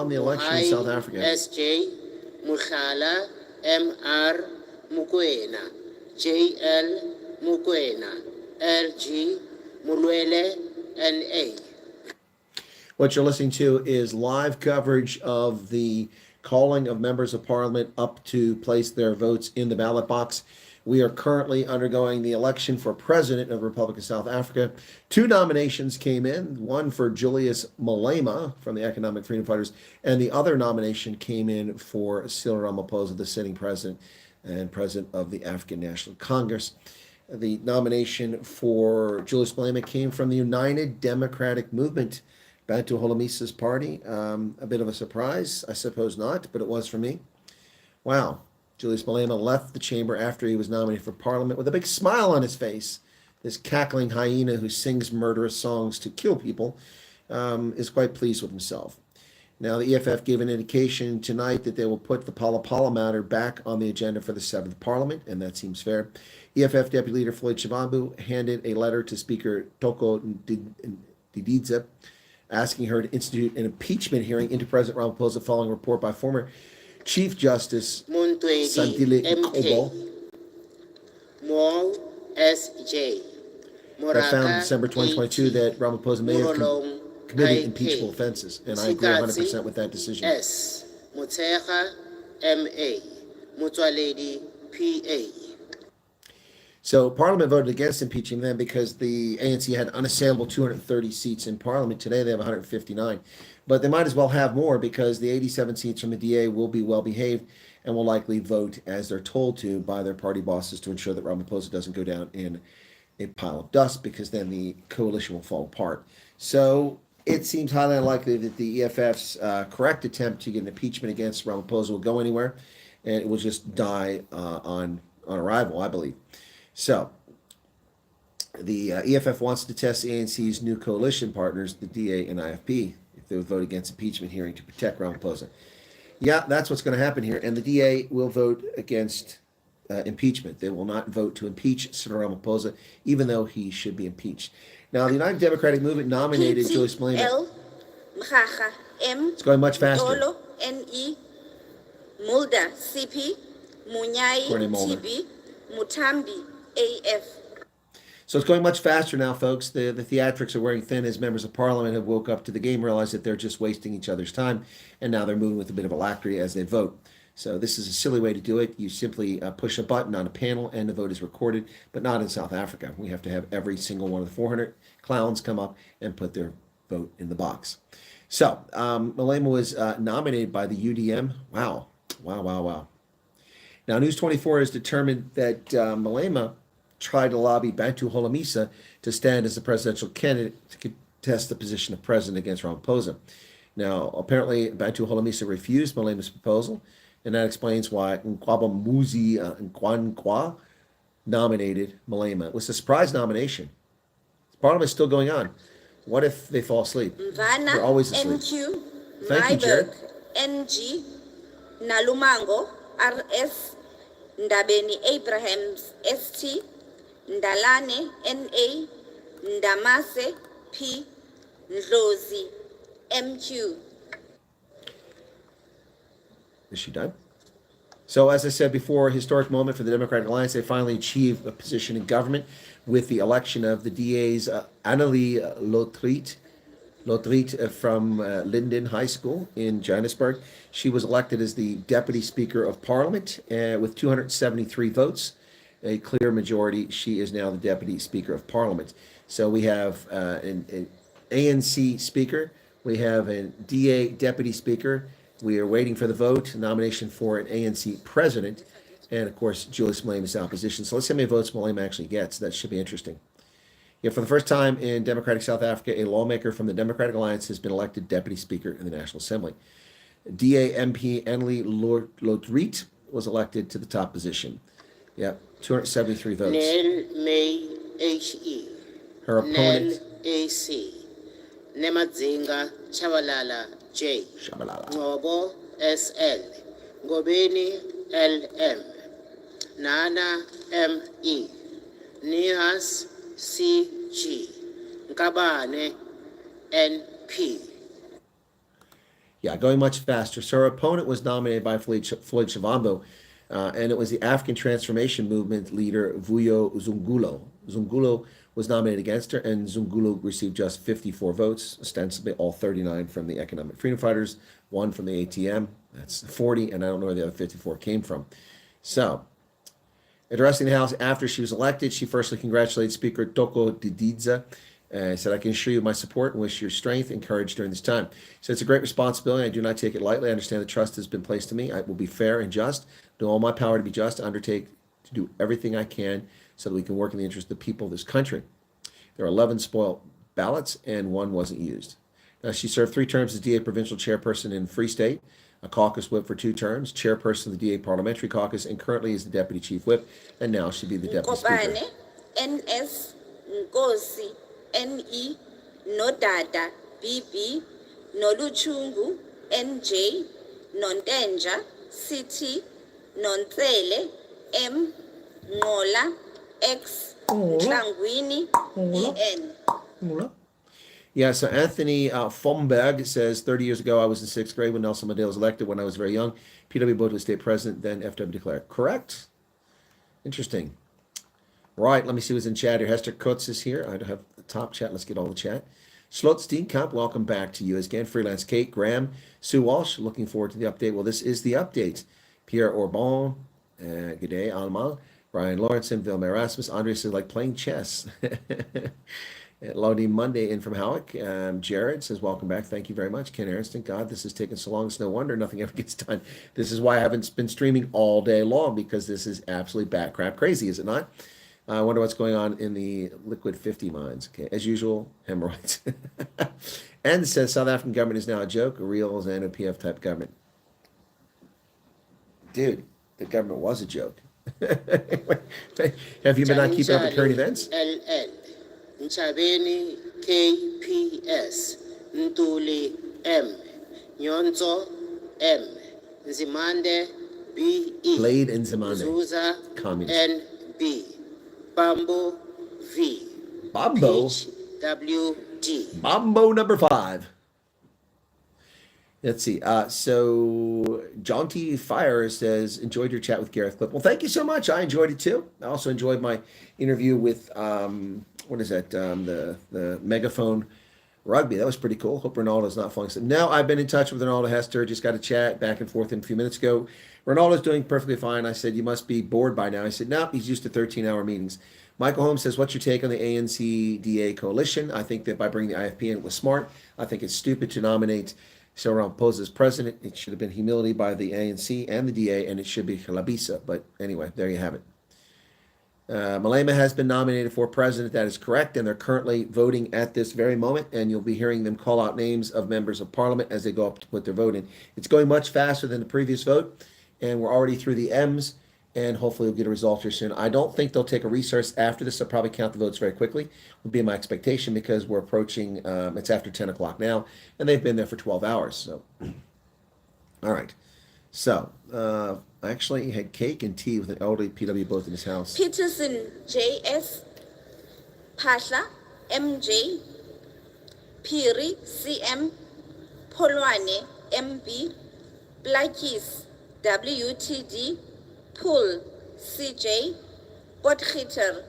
on the election in South Africa. SJ Mukhala MR Mukwena JL Mukwena LG Mulwele NA. What you're listening to is live coverage of the calling of members of parliament up to place their votes in the ballot box. We are currently undergoing the election for president of the Republic of South Africa. 2 nominations came in, one for Julius Malema from the Economic Freedom Fighters, and the other nomination came in for Cyril Ramaphosa, the sitting president and president of the African National Congress. The nomination for Julius Malema came from the United Democratic Movement, Bantu Holomisa's party. A bit of a surprise, I suppose not, but it was for me. Wow. Julius Malema left the chamber after he was nominated for parliament with a big smile on his face. This cackling hyena who sings murderous songs to kill people is quite pleased with himself. Now, the EFF gave an indication tonight that they will put the Pala Pala matter back on the agenda for the 7th Parliament, and that seems fair. EFF Deputy Leader Floyd Shivambu handed a letter to Speaker Toko Dididze asking her to institute an impeachment hearing into President Ramaphosa following a report by former Chief Justice Sandile Kobo SJ that found in December 2022 that Ramaphosa may have committed impeachable offenses, and I agree 100% with that decision. S Mutsecha MA Mutwaledi PA. So Parliament voted against impeaching them because the ANC had unassailable 230 seats in Parliament. Today they have 159. But they might as well have more because the 87 seats from the DA will be well behaved and will likely vote as they're told to by their party bosses to ensure that Ramaphosa doesn't go down in a pile of dust, because then the coalition will fall apart. So it seems highly unlikely that the EFF's correct attempt to get an impeachment against Ramaphosa will go anywhere, and it will just die on arrival, I believe. So the EFF wants to test the ANC's new coalition partners, the DA and IFP, if they would vote against impeachment hearing to protect Ramaphosa. Yeah, that's what's going to happen here. And the DA will vote against impeachment. They will not vote to impeach Cyril Ramaphosa, even though he should be impeached. Now, the United Democratic Movement nominated Julius Malema. It's going much faster. NE Mulder CP Munyai TB Mutambi AF. So it's going much faster now, folks. The theatrics are wearing thin as members of parliament have woke up to the game, realized that they're just wasting each other's time, and now they're moving with a bit of alacrity as they vote. So this is a silly way to do it. You simply push a button on a panel and the vote is recorded, but not in South Africa. We have to have every single one of the 400 clowns come up and put their vote in the box. So Malema was nominated by the UDM. Wow. Now, News 24 has determined that Malema tried to lobby Bantu Holomisa to stand as the presidential candidate to contest the position of president against Ramaphosa. Now, apparently, Bantu Holomisa refused Malema's proposal, and that explains why Nkwaba Muzi Nkwankwa nominated Malema. It was a surprise nomination. Parliament is still going on. What if they fall asleep? They're always asleep. NQ, Thank you, Jared. NG, Nalumango, RS, Ndabeni Abrahams, ST, Ndalane, NA, Ndamase, P, Ndlozi, MQ. Is she done? So, as I said before, historic moment for the Democratic Alliance. They finally achieved a position in government with the election of the DA's Annelie Lotriet from Linden High School in Johannesburg. She was elected as the Deputy Speaker of Parliament with 273 votes, a clear majority. She is now the Deputy Speaker of Parliament. So we have an ANC Speaker, we have a DA Deputy Speaker. We are waiting for the vote, nomination for an ANC President, and of course, Julius Malema's opposition. So let's see how many votes Malema actually gets. That should be interesting. Yeah, for the first time in democratic South Africa, a lawmaker from the Democratic Alliance has been elected Deputy Speaker in the National Assembly. DA MP Annelie Lotriet was elected to the top position. Yeah, 273 votes. May HE. Her opponent. AC. Nemadzinga Chabalala J. Ngobo SL. Ngobeni LM. Nana ME. Nihas CG. Nkabane NP. Yeah, going much faster. So her opponent was nominated by Floyd Shivambu, and it was the African Transformation Movement leader Vuyo Zungulo. Zungulo was nominated against her, and Zungulo received just 54 votes, ostensibly all 39 from the Economic Freedom Fighters, 1 from the ATM. That's 40, and I don't know where the other 54 came from. So, addressing the House after she was elected, she firstly congratulated Speaker Toko Dididza. Said, I can assure you my support and wish you strength and courage during this time. So it's a great responsibility. I do not take it lightly. I understand the trust has been placed in me. I will be fair and just, do all my power to be just, to undertake to do everything I can so that we can work in the interest of the people of this country. There are 11 spoiled ballots and 1 wasn't used. Now, she served 3 terms as DA provincial chairperson in Free State, a caucus whip for 2 terms, chairperson of the DA parliamentary caucus, and currently is the deputy chief whip, and now she'll be the deputy speaker. NS Nkosi NE Nodada BB Noluchungu NJ Nontenja CT Nontsele M Ngola X Ntlangwini EN. Yeah, so Anthony Fomberg says, 30 years ago, I was in 6th grade when Nelson Mandela was elected when I was very young. PW voted was state president, then FW declared. Correct? Interesting. Right, let me see who's in chat here. Hester Kutz is here. I don't have the top chat. Let's get all the chat. Slot Steenkamp, welcome back to you again. Freelance Kate, Graham, Sue Walsh, looking forward to the update. Well, this is the update. Pierre Orban, good day, Alma. Brian Lawrenson, Vilma Erasmus. Andre says, like playing chess. Lodi Monday in from Howick. Jared says, welcome back. Thank you very much. Ken Ariston, God, this has taken so long. It's no wonder nothing ever gets done. This is why I haven't been streaming all day long, because this is absolutely bat crap crazy, is it not? I wonder what's going on in the Liquid 50 mines. Okay, as usual, hemorrhoids. And it says South African government is now a joke, a real ZANU-PF type government. Dude, the government was a joke. Have you been not keeping up with current events? LL Nchabeni KPS Ntuli M Nyonzo M Nzimande BE Blade and Nzimande. Zuza Communist. NB Bambo V Bambo. HWD. Mambo number 5. Let's see. So Jaunty Fire says, enjoyed your chat with Gareth Clip. Well, thank you so much. I enjoyed it too. I also enjoyed my interview with, what is that? The Megaphone Rugby. That was pretty cool. Hope Ronaldo's not falling asleep. No, I've been in touch with Ronaldo Hester. Just got a chat back and forth a few minutes ago. Ronaldo's doing perfectly fine. I said, you must be bored by now. I said, no, he's used to 13-hour meetings. Michael Holmes says, what's your take on the ANC-DA coalition? I think that by bringing the IFP in, it was smart. I think it's stupid to nominate Ramaphosa as president. It should have been humility by the ANC and the DA, and it should be Kalabisa. But anyway, there you have it. Malema has been nominated for president. That is correct, and they're currently voting at this very moment, and you'll be hearing them call out names of members of parliament as they go up to put their vote in. It's going much faster than the previous vote, and we're already through the M's, and hopefully we'll get a result here soon. I don't think they'll take a recess after this. They'll probably count the votes very quickly, would be my expectation, because we're approaching, it's after 10 o'clock now, and they've been there for 12 hours. So, all right. So, I actually had cake and tea with an elderly PW both in his house. Peterson JS Pasha MJ Piri CM Polwane MB Blakis WTD Pool CJ Potgieter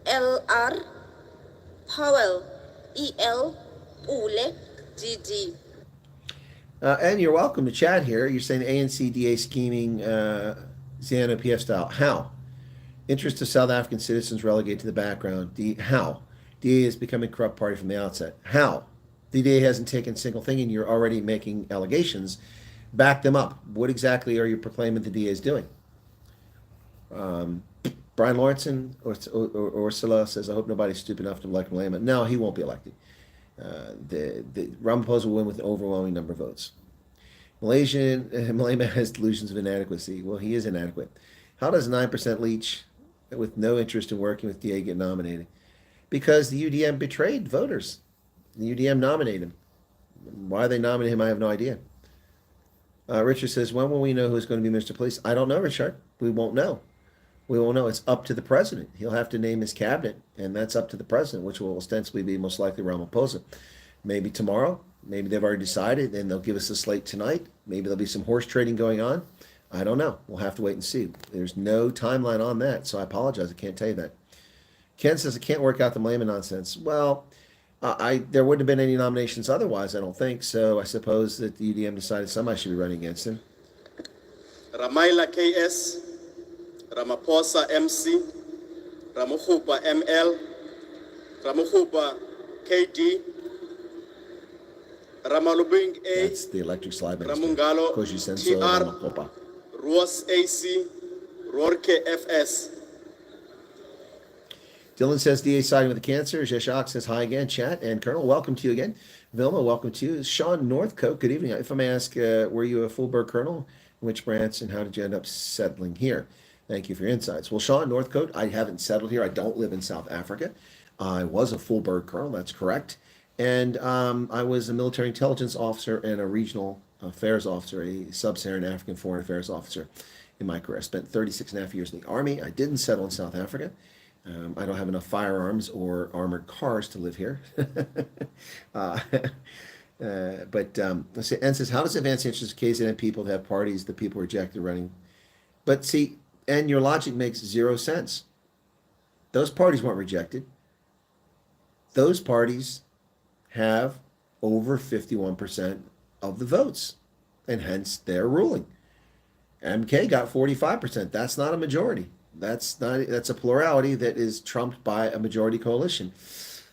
LR Powell EL Ule DD. And you're welcome to chat here. You're saying ANC-DA scheming ZANU-PF style. How? Interest of South African citizens relegated to the background. How? DA is becoming a corrupt party from the outset. How? The DA hasn't taken a single thing, and you're already making allegations. Back them up. What exactly are you proclaiming the DA is doing? Brian Lawrenson or Ursula says, I hope nobody's stupid enough to elect Malema. No, he won't be elected. The Ramaphosa will win with an overwhelming number of votes. Malema has delusions of inadequacy. Well, he is inadequate. How does 9% leech with no interest in working with DA get nominated? Because the UDM betrayed voters. The UDM nominated him. Why they nominated him, I have no idea. Richard says, when will we know who's going to be Mr. Police? I don't know, Richard. We won't know. We won't know. It's up to the president. He'll have to name his cabinet, and that's up to the president, which will ostensibly be most likely Ramaphosa. Maybe tomorrow, Maybe they've already decided and they'll give us a slate tonight. Maybe there'll be some horse trading going on. I don't know. We'll have to wait and see. There's no timeline on that, so I apologize. I can't tell you that. Ken says, I can't work out the Malema nonsense. Well, there wouldn't have been any nominations otherwise, I don't think. So I suppose that the UDM decided somebody should be running against him. Ramaila KS, Ramaphosa MC, Ramaphosa ML, Ramaphosa KD, Ramalubing A, That's the electric slide minister. Ramungalo Koji Senso TR, Ramapopa. Ruas AC, Rorke FS. Dylan says DA siding with the cancer. Jeshak says hi again, chat. And Colonel, welcome to you again. Vilma, welcome to you. Sean Northcote, good evening. If I may ask, were you a full-bird colonel? Which branch and how did you end up settling here? Thank you for your insights. Well, Sean Northcote, I haven't settled here. I don't live in South Africa. I was a full-bird colonel, that's correct. And I was a military intelligence officer and a regional affairs officer, a sub-Saharan African foreign affairs officer in my career. I spent 36 and a half years in the Army. I didn't settle in South Africa. I don't have enough firearms or armored cars to live here. Let's see, N says, how does it advance the interests of KZN people to have parties that people reject running? But see, and your logic makes zero sense. Those parties weren't rejected. Those parties have over 51% of the votes, and hence they're ruling. MK got 45%. That's not a majority. That's a plurality that is trumped by a majority coalition.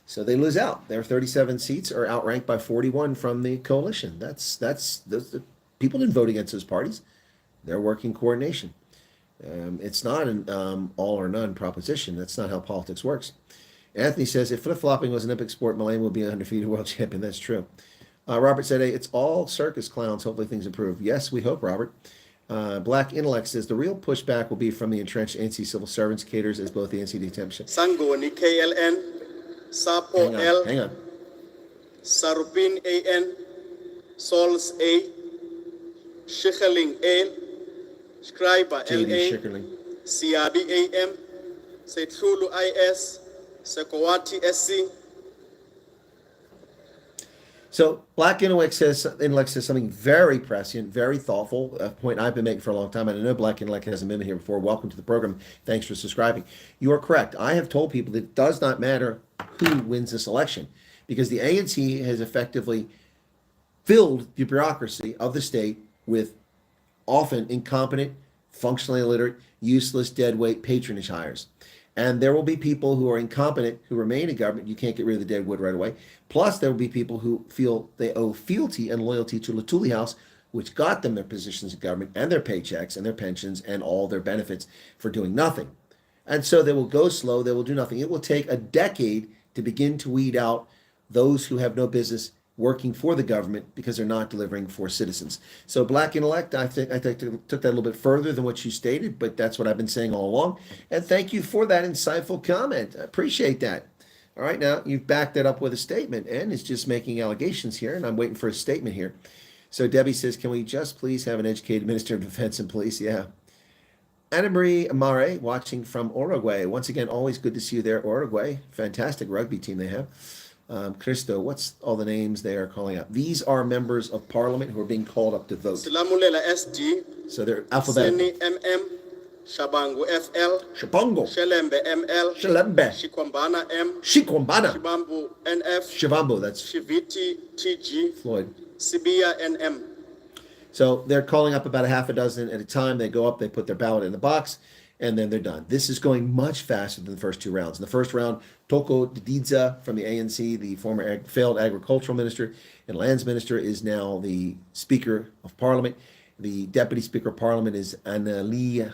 So they lose out. Their 37 seats are outranked by 41 from the coalition. The people didn't vote against those parties. They're working coordination. It's not an all or none proposition. That's not how politics works. Anthony says, if flip-flopping was an Olympic sport, Malema would be an undefeated world champion. That's true. Robert said, hey, it's all circus clowns. Hopefully things improve. Yes, we hope, Robert. Black Intellect says, the real pushback will be from the entrenched ANC civil servants, caters as both the ANC-DA temptation. Sangoni KLN, Sapo L, Hang on. Sarupin AN, Sols A, Schicheling A, Scriber JD LA, Schickerling. Siabi AM, Setlulu IS, Sekowati SC. So Black Intellect says something very prescient, very thoughtful, a point I've been making for a long time. And I know Black Intellect hasn't been here before. Welcome to the program. Thanks for subscribing. You are correct. I have told people that it does not matter who wins this election because the ANC has effectively filled the bureaucracy of the state with often incompetent, functionally illiterate, useless, deadweight patronage hires. And there will be people who are incompetent who remain in government. You can't get rid of the dead wood right away. Plus, there will be people who feel they owe fealty and loyalty to Latuli House, which got them their positions in government and their paychecks and their pensions and all their benefits for doing nothing. And so they will go slow. They will do nothing. It will take a decade to begin to weed out those who have no business working for the government because they're not delivering for citizens. So Black Intellect, I think took that a little bit further than what you stated, but that's what I've been saying all along. And thank you for that insightful comment. I appreciate that. All right, now you've backed that up with a statement, and it's just making allegations here, and I'm waiting for a statement here. So Debbie says, can we just please have an educated Minister of Defense and Police? Yeah. Anna Marie Amare, watching from Uruguay. Once again, always good to see you there, Uruguay. Fantastic rugby team they have. Cristo, what's all the names they are calling out? These are members of parliament who are being called up to vote. Silamulela SD, So they're alphabetical. Seni MM, Shabangu FL, Shabango, Shelembe ML, Shalembe, Shikwambana M, Shikwambana, Shibambu NF, Shivambo, that's Shiviti TG, Floyd. Sibia NM. So they're calling up about a half a dozen at a time. They go up, they put their ballot in the box, and then they're done. This is going much faster than the first two rounds. In the first round, Toko Didza from the ANC, the former failed agricultural minister and lands minister, is now the Speaker of Parliament. The Deputy Speaker of Parliament is Annelie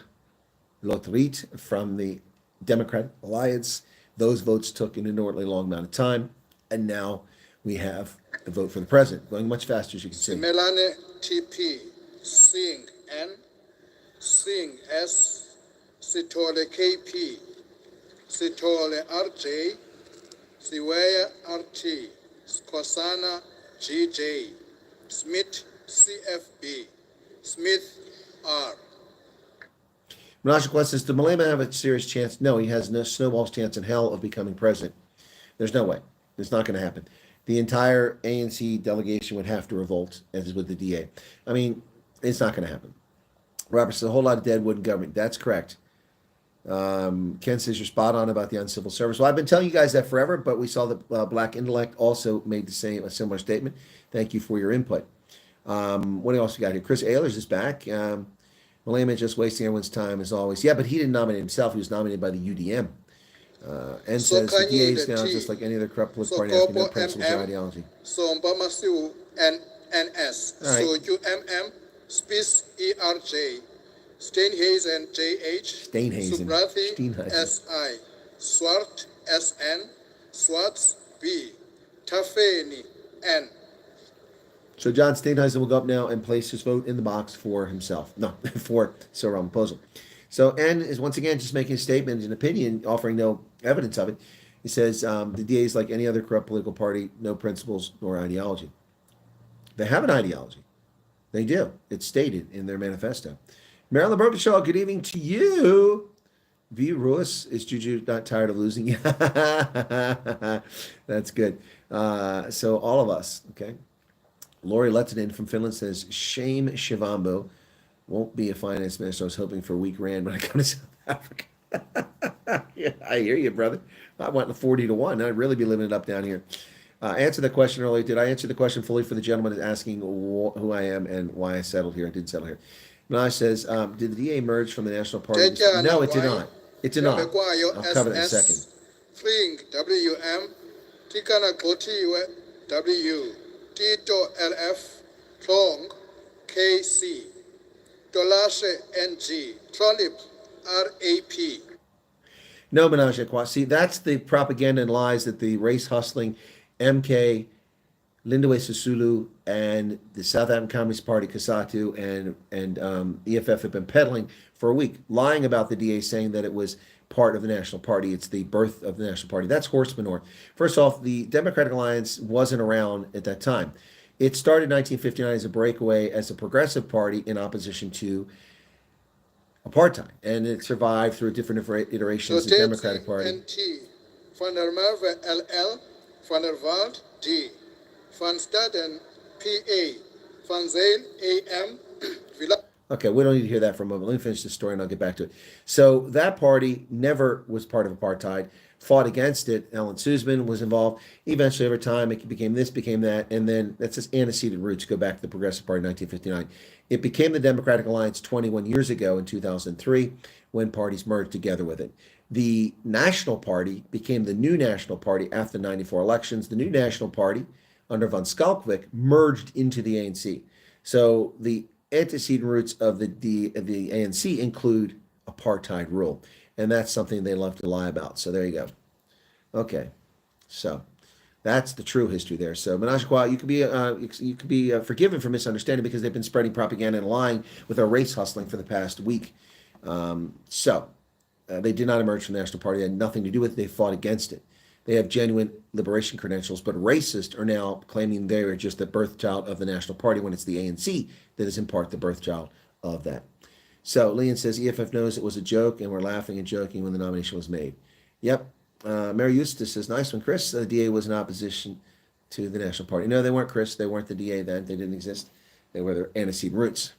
Lotrit from the Democratic Alliance. Those votes took an inordinately long amount of time, and now we have the vote for the president, going much faster, as you can see. Simelane TP, Singh N, Singh S, Sitole KP, Sitole RJ, Siweya RT, Skosana GJ, Smith CFB, Smith R. Menashe Quest says, does Malema have a serious chance? No, he has no snowball's chance in hell of becoming president. There's no way. It's not going to happen. the entire ANC delegation would have to revolt, as with the DA. I mean, it's not going to happen. Robert says a whole lot of dead wood in government. That's correct. Ken says you're spot on about the uncivil service. Well, I've been telling you guys that forever, but we saw that Black Intellect also made a similar statement. Thank you for your input. What else we got here? Chris Ehlers is back. Malema just wasting everyone's time as always. Yeah, but he didn't nominate himself. He was nominated by the UDM. And So says the can DA you is the now T- just like any other corrupt political So party having no Corpo principles or MM. ideology. So Mbamasiu NS. All right. So UMM, Spice ERJ, Steinhazen and JH, Steinhazen. Subrathi Steinhazen. SI, Swart SN, Swartz B, Tafeni N. So John Steenhuisen will go up now and place his vote in the box for himself. No, for Sir Ramaphosa. So N is once again just making a statement, an opinion, offering no evidence of it. He says the DA is like any other corrupt political party, no principles nor ideology. They have an ideology. They do. It's stated in their manifesto. Marilyn Brokanshaw, good evening to you. V. Ruiz, is Juju not tired of losing? That's good. So all of us, okay. Lori Lettinen from Finland says, shame Shivambo. Won't be a finance minister. I was hoping for a weak rand when I come to South Africa. Yeah, I hear you, brother. I went 40-1. I'd really be living it up down here. Answer the question earlier. Did I answer the question fully for the gentleman asking who I am and why I settled here? I didn't settle here. Minaj says, did the DA merge from the National Party? No, it did not. It did not. I'll cover that in a second. Fling WM, Tikana Koti W, Tito LF, Klong KC, Dolashe NG, Trolip RAP. No menage a trois. See, that's the propaganda and lies that the race hustling MK, Lindiwe Sisulu, and the South African Communist Party, COSATU, and EFF have been peddling for a week, lying about the DA, saying that it was part of the National Party. It's the birth of the National Party. That's horse manure. First off, the Democratic Alliance wasn't around at that time. It started in 1959 as a breakaway as a progressive party in opposition to apartheid, and it survived through different iterations of the Democratic Party. NT, Van der Merwe LL, Van der Waald D, Van Staden PA, Van Zeel AM, Villa. Okay, we don't need to hear that for a moment. Let me finish the story and I'll get back to it. So that party never was part of apartheid, fought against it. Alan Sussman was involved. Eventually, over time, it became this, became that, and then that's its antecedent roots go back to the Progressive Party in 1959. It became the Democratic Alliance 21 years ago in 2003 when parties merged together with it. The National Party became the new National Party after the 94 elections. The new National Party, under von Schalkwijk, merged into the ANC. So the antecedent roots of the ANC include apartheid rule, and that's something they love to lie about. So there you go. Okay, so that's the true history there. So Menage a Trois, you could be forgiven for misunderstanding because they've been spreading propaganda and lying with our race hustling for the past week. They did not emerge from the National Party. They had nothing to do with it. They fought against it. They have genuine liberation credentials, but racists are now claiming they are just the birth child of the National Party when it's the ANC that is in part the birth child of that. So Leon says EFF knows it was a joke and we're laughing and joking when the nomination was made. Yep. Mary Eustace says, nice one, Chris. The DA was in opposition to the National Party. No, they weren't, Chris. They weren't the DA then. They didn't exist. They were their antecedent roots.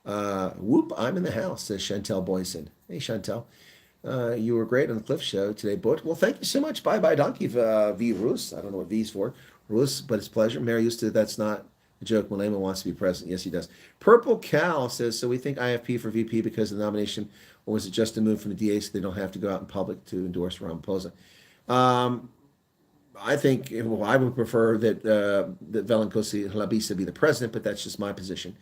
Whoop, I'm in the house, says Chantel Boyson. Hey, Chantel. You were great on the Cliff Show today, Butch. Well, thank you so much. Bye-bye, Donkey V. Roos. I don't know what V's for. Roos, but it's a pleasure. Mary Eustace, that's not a joke. Malema wants to be president. Yes, he does. Purple Cow says, so we think IFP for VP because of the nomination, or was it just a move from the DA so they don't have to go out in public to endorse Ramaphosa? I think I would prefer that Velancosi Hlabisa be the president, but that's just my position.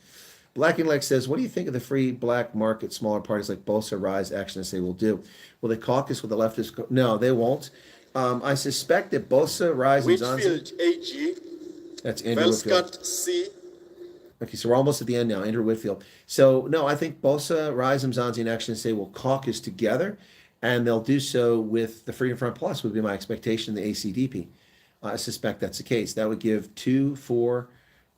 Black and Lex says, what do you think of the free black market smaller parties like Bosa, Rise, Action, and Say will do? Will they caucus with the leftists? No, they won't. I suspect that Bosa, Rise, and Zanzi. Whitfield AG, That's Andrew Whitfield. Velscott C. Okay, so we're almost at the end now. Andrew Whitfield. So no, I think Bosa, Rise, Mzansi, and Action, and Say will caucus together, and they'll do so with the Freedom Front Plus would be my expectation, the ACDP. I suspect that's the case. That would give 2, 4,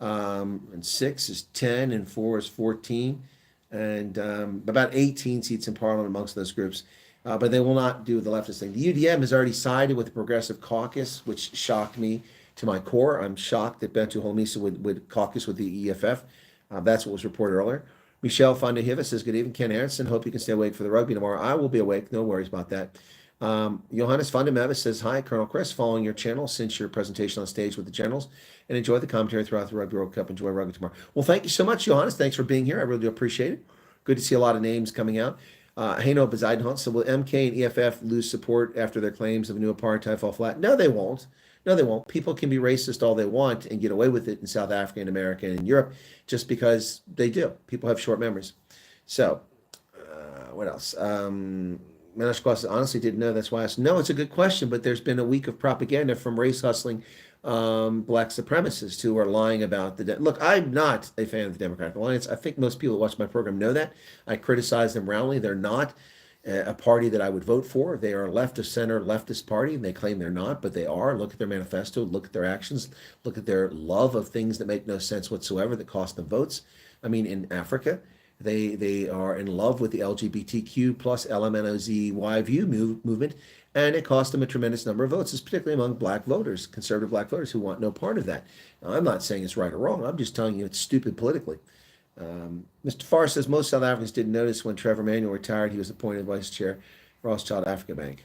and 6 is 10, and 4 is 14, and about 18 seats in Parliament amongst those groups. But they will not do the leftist thing. The UDM has already sided with the Progressive Caucus, which shocked me to my core. I'm shocked that Bento Holomisa would caucus with the EFF. That's what was reported earlier. Michelle Fondahiva says, good evening, Ken Aronson. Hope you can stay awake for the rugby tomorrow. I will be awake. No worries about that. Johannes Fondamevis says, hi, Colonel Chris, following your channel since your presentation on stage with the generals, and enjoy the commentary throughout the Rugby World Cup. Enjoy rugby tomorrow. Well, thank you so much, Johannes. Thanks for being here. I really do appreciate it. Good to see a lot of names coming out. Hano Bezuidenhout, so will MK and EFF lose support after their claims of a new apartheid fall flat? No, they won't. No, they won't. People can be racist all they want and get away with it in South Africa and America and Europe just because they do. People have short memories. So, what else? Manish Kwasa honestly didn't know. That's why I asked. No, it's a good question, but there's been a week of propaganda from race hustling black supremacists who are lying about the... Look, I'm not a fan of the Democratic Alliance. I think most people who watch my program know that. I criticize them roundly. They're not a party that I would vote for. They are a left of center leftist party, and they claim they're not, but they are. Look at their manifesto, look at their actions, look at their love of things that make no sense whatsoever that cost them votes. I mean, in Africa, they are in love with the LGBTQ plus LMNOZY view movement, and it cost them a tremendous number of votes, particularly among black voters, conservative black voters who want no part of that. Now, I'm not saying it's right or wrong. I'm just telling you it's stupid politically. Mr. Farr says most South Africans didn't notice when Trevor Manuel retired, he was appointed vice chair, Rothschild Africa Bank.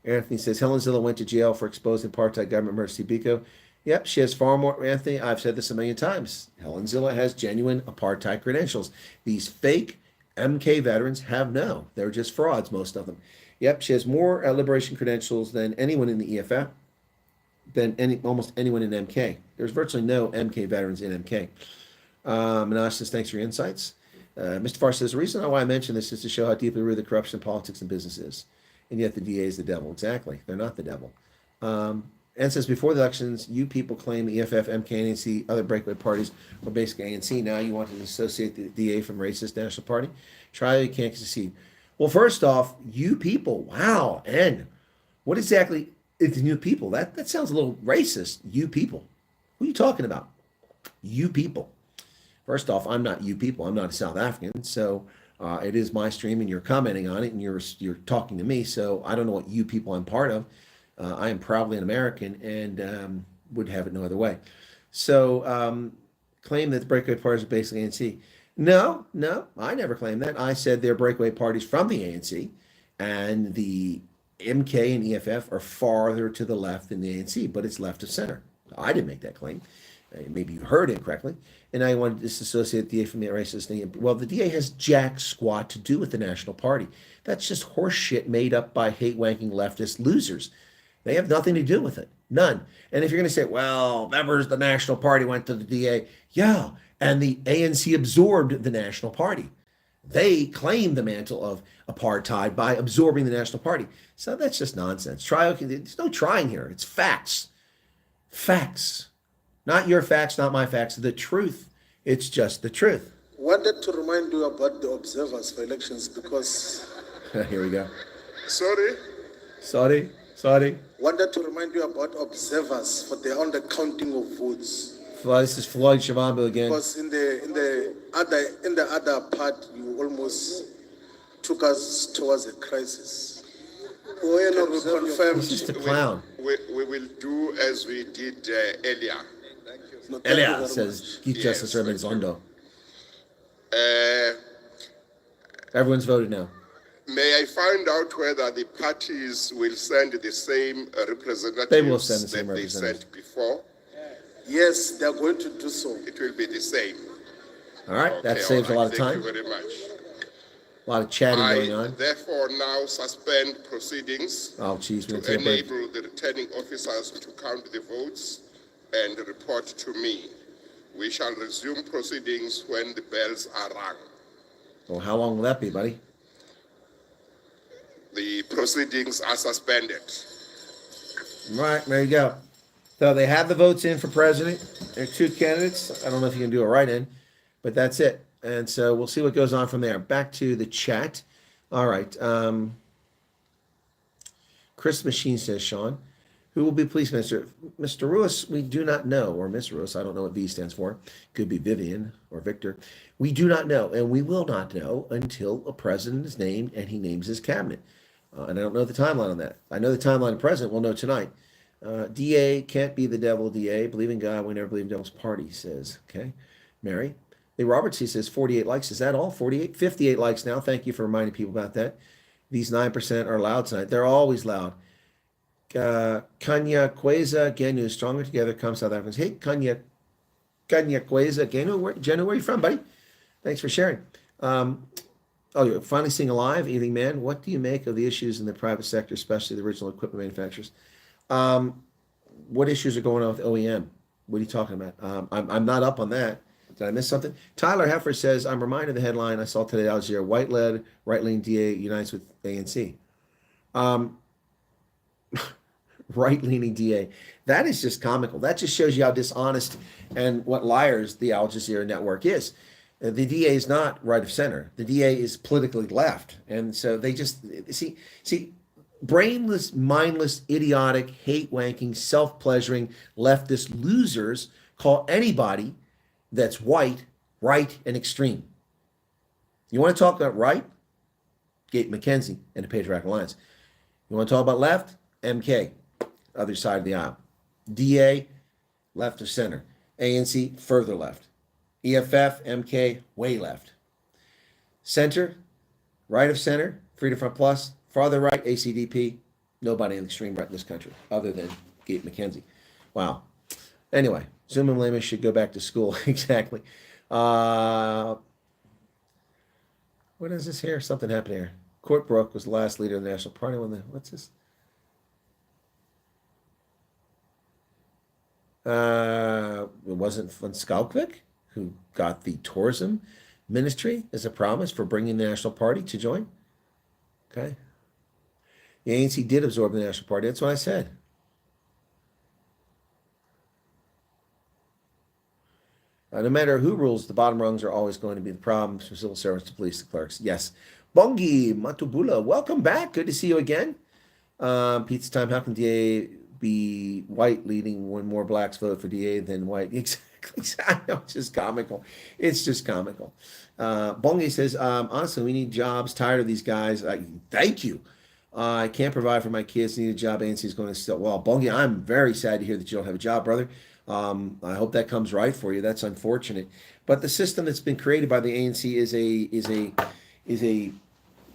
Anthony says Helen Zilla went to jail for exposing apartheid government Mercy Biko. Yep, she has far more, Anthony, I've said this a million times. Helen Zilla has genuine apartheid credentials. These fake MK veterans have no. They're just frauds, most of them. Yep, she has more liberation credentials than anyone in the EFF, than almost anyone in MK. There's virtually no MK veterans in MK. Minash says, thanks for your insights. Mr. Farr says, the reason why I mention this is to show how deeply rooted the corruption in politics and business is. And yet the DA is the devil. Exactly. They're not the devil. And says, before the elections, you people claim EFF, MK, ANC, other breakaway parties were basically ANC. Now you want to dissociate the DA from racist National Party? Try, you can't succeed. Well, first off, you people, wow. And what exactly is the new people? That sounds a little racist. You people. Who are you talking about? You people. First off, I'm not you people. I'm not a South African. So it is my stream and you're commenting on it and you're talking to me. So I don't know what you people I'm part of. I am proudly an American and would have it no other way. So claim that the breakaway parties are basically ANC. No, I never claimed that. I said they're breakaway parties from the ANC, and the MK and EFF are farther to the left than the ANC, but it's left of center. I didn't make that claim. Maybe you heard it correctly. And I wanted to disassociate the DA from the racist. Well, the DA has jack squat to do with the National Party. That's just horse shit made up by hate-wanking leftist losers. They have nothing to do with it. None. And if you're going to say, well, members of the National Party went to the DA. Yeah, and the ANC absorbed the National Party. They claimed the mantle of apartheid by absorbing the National Party. So that's just nonsense. There's no trying here. It's facts. Facts. Not your facts, not my facts. The truth. It's just the truth. Wanted to remind you about the observers for elections because... Here we go. Sorry. Wanted to remind you about observers on the counting of votes. Well, this is Floyd Shavambu again. Because in the other part, you almost took us towards a crisis. He's just a clown. We will do as we did earlier. No, Elia says, Keith Justice Zondo. Everyone's voted now. May I find out whether the parties will send the same representatives They will send the same that they representatives. sent before? Yes, they're going to do so. It will be the same. All right, that Okay, saves all a right. lot of time. Thank you very much. A lot of chatting going I on. therefore now suspend proceedings Oh, geez, we're to going to take a break. enable the returning officers to count the votes and report to me. We shall resume proceedings when the bells are rung. Well, how long will that be, buddy? The proceedings are suspended. All right, there you go. So they have the votes in for president. There are two candidates. I don't know if you can do a write-in, but that's it. And so we'll see what goes on from there. Back to the chat. All right. Chris Machine says, Sean, who will be police minister? Mr. Ruiz, we do not know, or Miss Ruiz, I don't know what V stands for. Could be Vivian or Victor. We do not know, and we will not know until a president is named and he names his cabinet. And I don't know the timeline on that. I know the timeline of president. We'll know tonight. DA can't be the devil, DA. Believe in God, we never believe in devil's party, says. Okay. Mary. Hey, Robert C says 48 likes. Is that all? 48? 58 likes now. Thank you for reminding people about that. These 9% are loud tonight. They're always loud. Kanya Kweza Genu, stronger together come South Africans. Hey, Kanya Kweza Genu, where are you from, buddy? Thanks for sharing. You're finally seeing a live evening, man. What do you make of the issues in the private sector, especially the original equipment manufacturers? What issues are going on with OEM? What are you talking about? I'm not up on that. Did I miss something? Tyler Heffer says, I'm reminded of the headline I saw today at Al Jazeera, white-led, right-leaning DA unites with ANC. Right-leaning DA. That is just comical. That just shows you how dishonest and what liars the Al Jazeera network is. The DA is not right of center. The DA is politically left. And so they just, see, brainless, mindless, idiotic, hate-wanking, self-pleasuring leftist losers call anybody that's white, right, and extreme. You want to talk about right? Gabe McKenzie and the Patriotic Alliance. You want to talk about left? MK, other side of the aisle. DA, left of center. ANC, further left. EFF, MK, way left. Center, right of center, Freedom Front Plus, farther right, ACDP, nobody in the extreme right in this country other than Gabe McKenzie. Wow. Anyway, Zuma and Malema should go back to school. Exactly. What is this here? Something happened here. Court Brook was the last leader of the National Party when what's this? It wasn't Van Schalkwyk who got the tourism ministry as a promise for bringing the National Party to join. Okay. The ANC did absorb the National Party. That's what I said. No matter who rules, the bottom rungs are always going to be the problems from civil servants to police to clerks. Yes. Bongi Matubula, welcome back. Good to see you again. Pizza time. How can DA be white leading when more blacks vote for DA than white? Exactly. I know, it's just comical. It's just comical. Bongi says, honestly, we need jobs. Tired of these guys. Thank you. I can't provide for my kids. Need a job. ANC is going to still. Well, Bongi, I'm very sad to hear that you don't have a job, brother. I hope that comes right for you. That's unfortunate. But the system that's been created by the ANC is a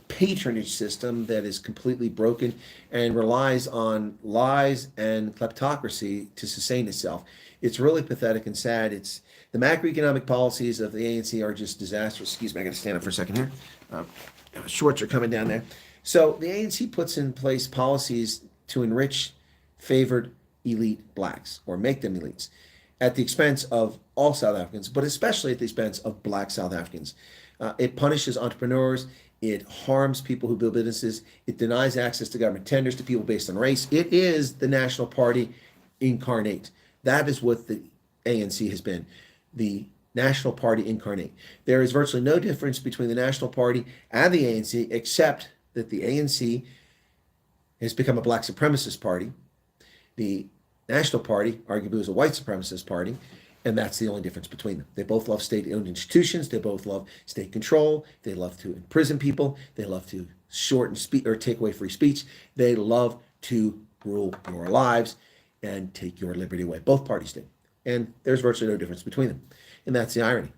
patronage system that is completely broken and relies on lies and kleptocracy to sustain itself. It's really pathetic and sad. It's the macroeconomic policies of the ANC are just disastrous. Excuse me, I got to stand up for a second here. Shorts are coming down there. So the ANC puts in place policies to enrich favored elite blacks or make them elites at the expense of all South Africans, but especially at the expense of black South Africans. It punishes entrepreneurs. It harms people who build businesses. It denies access to government tenders to people based on race. It is the National Party incarnate. That is what the ANC has been, the National Party incarnate. There is virtually no difference between the National Party and the ANC, except that the ANC has become a black supremacist party. The National Party arguably is a white supremacist party, and that's the only difference between them. They both love state-owned institutions. They both love state control. They love to imprison people. They love to shorten speech or take away free speech. They love to rule your lives and take your liberty away. Both parties do. And there's virtually no difference between them. And that's the irony.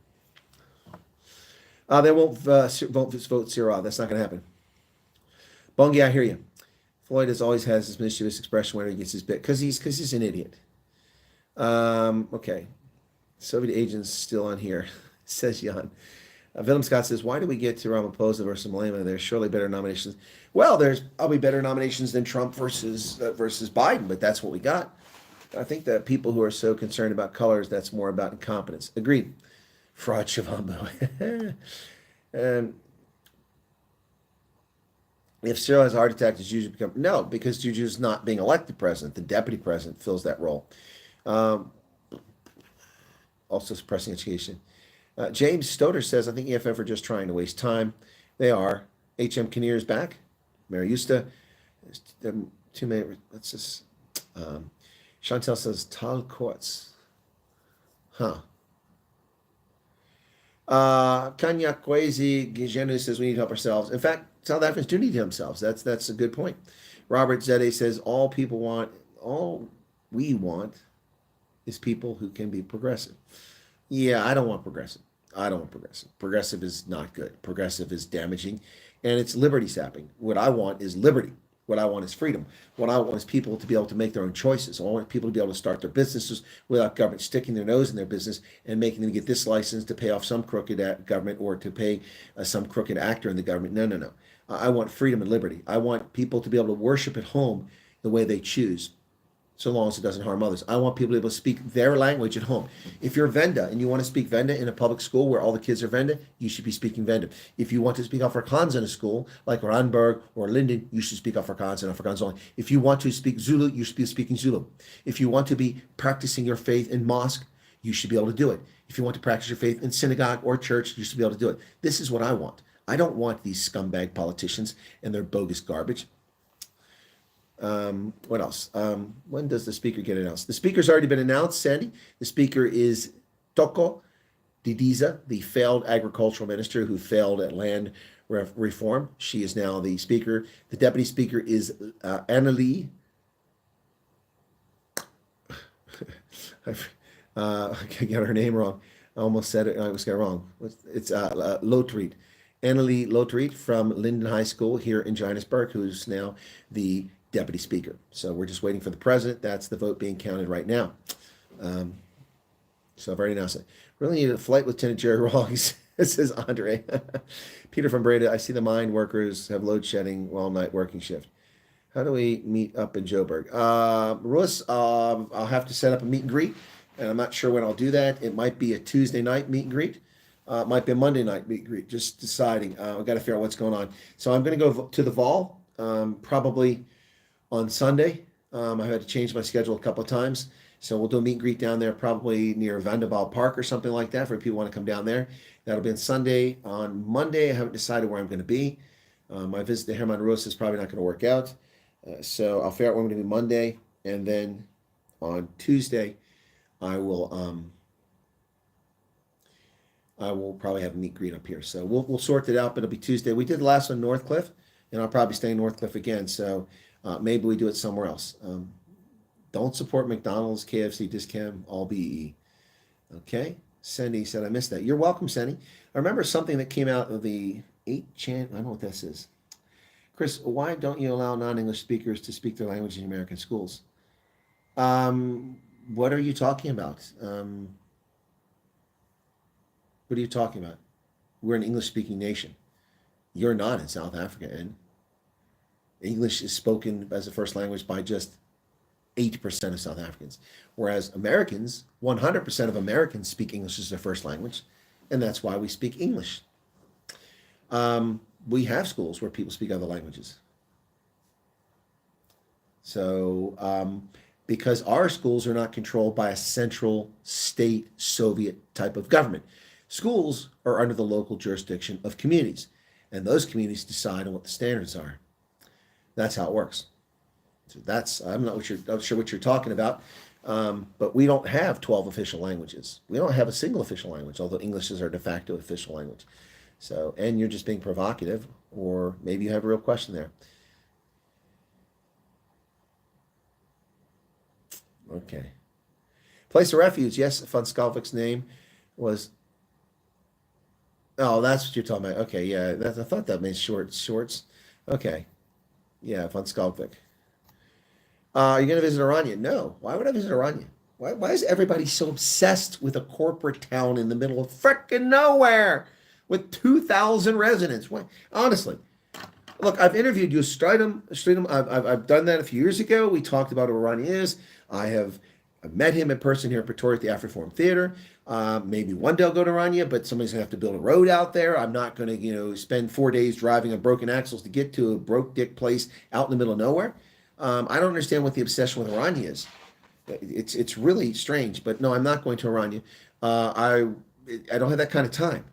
They won't vote Sirah. That's not going to happen. Bongi, I hear you. Floyd always has this mischievous expression whenever he gets his bit because he's an idiot. Okay. Soviet agents still on here, says Jan. Willem Scott says, why do we get to Ramaphosa versus Malema? There's surely better nominations. Well, there's probably better nominations than Trump versus Biden, but that's what we got. I think that people who are so concerned about colors, that's more about incompetence. Agreed. Fraud Chavambo. If Cyril has a heart attack, does Juju become... No, because Juju's not being elected president. The deputy president fills that role. Also suppressing education. James Stoder says, I think EFF are just trying to waste time. They are. H.M. Kinnear is back. Mariusta. Too many... Let's just... Chantel says, Tal Quartz. Huh. Kanya Kwesi Gijenu says, we need to help ourselves. In fact, South Africans do need themselves. That's a good point. Robert Zede says, all all we want is people who can be progressive. Yeah, I don't want progressive. I don't want progressive. Progressive is not good. Progressive is damaging, and it's liberty sapping. What I want is liberty. What I want is freedom. What I want is people to be able to make their own choices. I want people to be able to start their businesses without government sticking their nose in their business and making them get this license to pay off some crooked government or to pay some crooked actor in the government. No, no, no. I want freedom and liberty. I want people to be able to worship at home the way they choose, so long as it doesn't harm others. I want people to be able to speak their language at home. If you're Venda and you want to speak Venda in a public school where all the kids are Venda, you should be speaking Venda. If you want to speak Afrikaans in a school like Randburg or Linden, you should speak Afrikaans and Afrikaans only. If you want to speak Zulu, you should be speaking Zulu. If you want to be practicing your faith in mosque, you should be able to do it. If you want to practice your faith in synagogue or church, you should be able to do it. This is what I want. I don't want these scumbag politicians and their bogus garbage. What else? When does the speaker get announced? The speaker's already been announced, Sandy. The speaker is Toko Didiza, the failed agricultural minister who failed at land reform. She is now the speaker. The deputy speaker is Annalie. I can't get her name wrong. I almost said it. I almost got it wrong. It's Lotreat. Annalie Lotreat from Linden High School here in Johannesburg, who's now the deputy speaker. So we're just waiting for the president. That's the vote being counted right now. So I've already announced it. Really need a flight Lieutenant Jerry Rawlings. This is Andre. Peter from Breda. I see the mine workers have load shedding while night working shift. How do we meet up in Joburg? Russ, I'll have to set up a meet and greet, and I'm not sure when I'll do that. It might be a Tuesday night meet and greet. It might be a Monday night meet and greet, just deciding. I've got to figure out what's going on. So I'm going to go to the Vol, probably on Sunday. I've had to change my schedule a couple of times. So we'll do a meet and greet down there, probably near Vanderbilt Park or something like that, for people who want to come down there. That'll be on Sunday. On Monday, I haven't decided where I'm going to be. My visit to Herman Roos is probably not going to work out. So I'll figure out where I'm going to be Monday. And then on Tuesday, I will probably have a meet and greet up here. So we'll sort it out, but it'll be Tuesday. We did the last one Northcliffe, and I'll probably stay in Northcliffe again. So maybe we do it somewhere else. Don't support McDonald's, KFC, Discam, all BE. Okay. Sendy said, I missed that. You're welcome, Sendy. I remember something that came out of the 8chan. I don't know what this is. Chris, why don't you allow non-English speakers to speak their language in American schools? What are you talking about? What are you talking about? We're an English-speaking nation. You're not in South Africa, and English is spoken as a first language by just 8% of South Africans, whereas Americans, 100% of Americans speak English as their first language, and that's why we speak English. We have schools where people speak other languages. So, because our schools are not controlled by a central state Soviet type of government. Schools are under the local jurisdiction of communities, and those communities decide on what the standards are. That's how it works. So I'm not sure what you're talking about, but we don't have 12 official languages. We don't have a single official language, although English is our de facto official language. So, and you're just being provocative, or maybe you have a real question there. Okay. Place of refuge. Yes, Van Schalkwijk's name was. Oh, that's what you're talking about. Okay, yeah, I thought that meant shorts. Okay, yeah, Van Schalkwyk. Are you going to visit Oranje? No. Why would I visit Oranje? Why is everybody so obsessed with a corporate town in the middle of frickin' nowhere with 2,000 residents? Why? Honestly, look, I've interviewed you, Streetum. I've done that a few years ago. We talked about who Oranje is. I've met him in person here in Pretoria at the Afriforum Theater. Maybe one day I'll go to Oranje, but somebody's going to have to build a road out there. I'm not going to, spend 4 days driving on broken axles to get to a broke dick place out in the middle of nowhere. I don't understand what the obsession with Oranje is. It's really strange, but no, I'm not going to Oranje. I don't have that kind of time.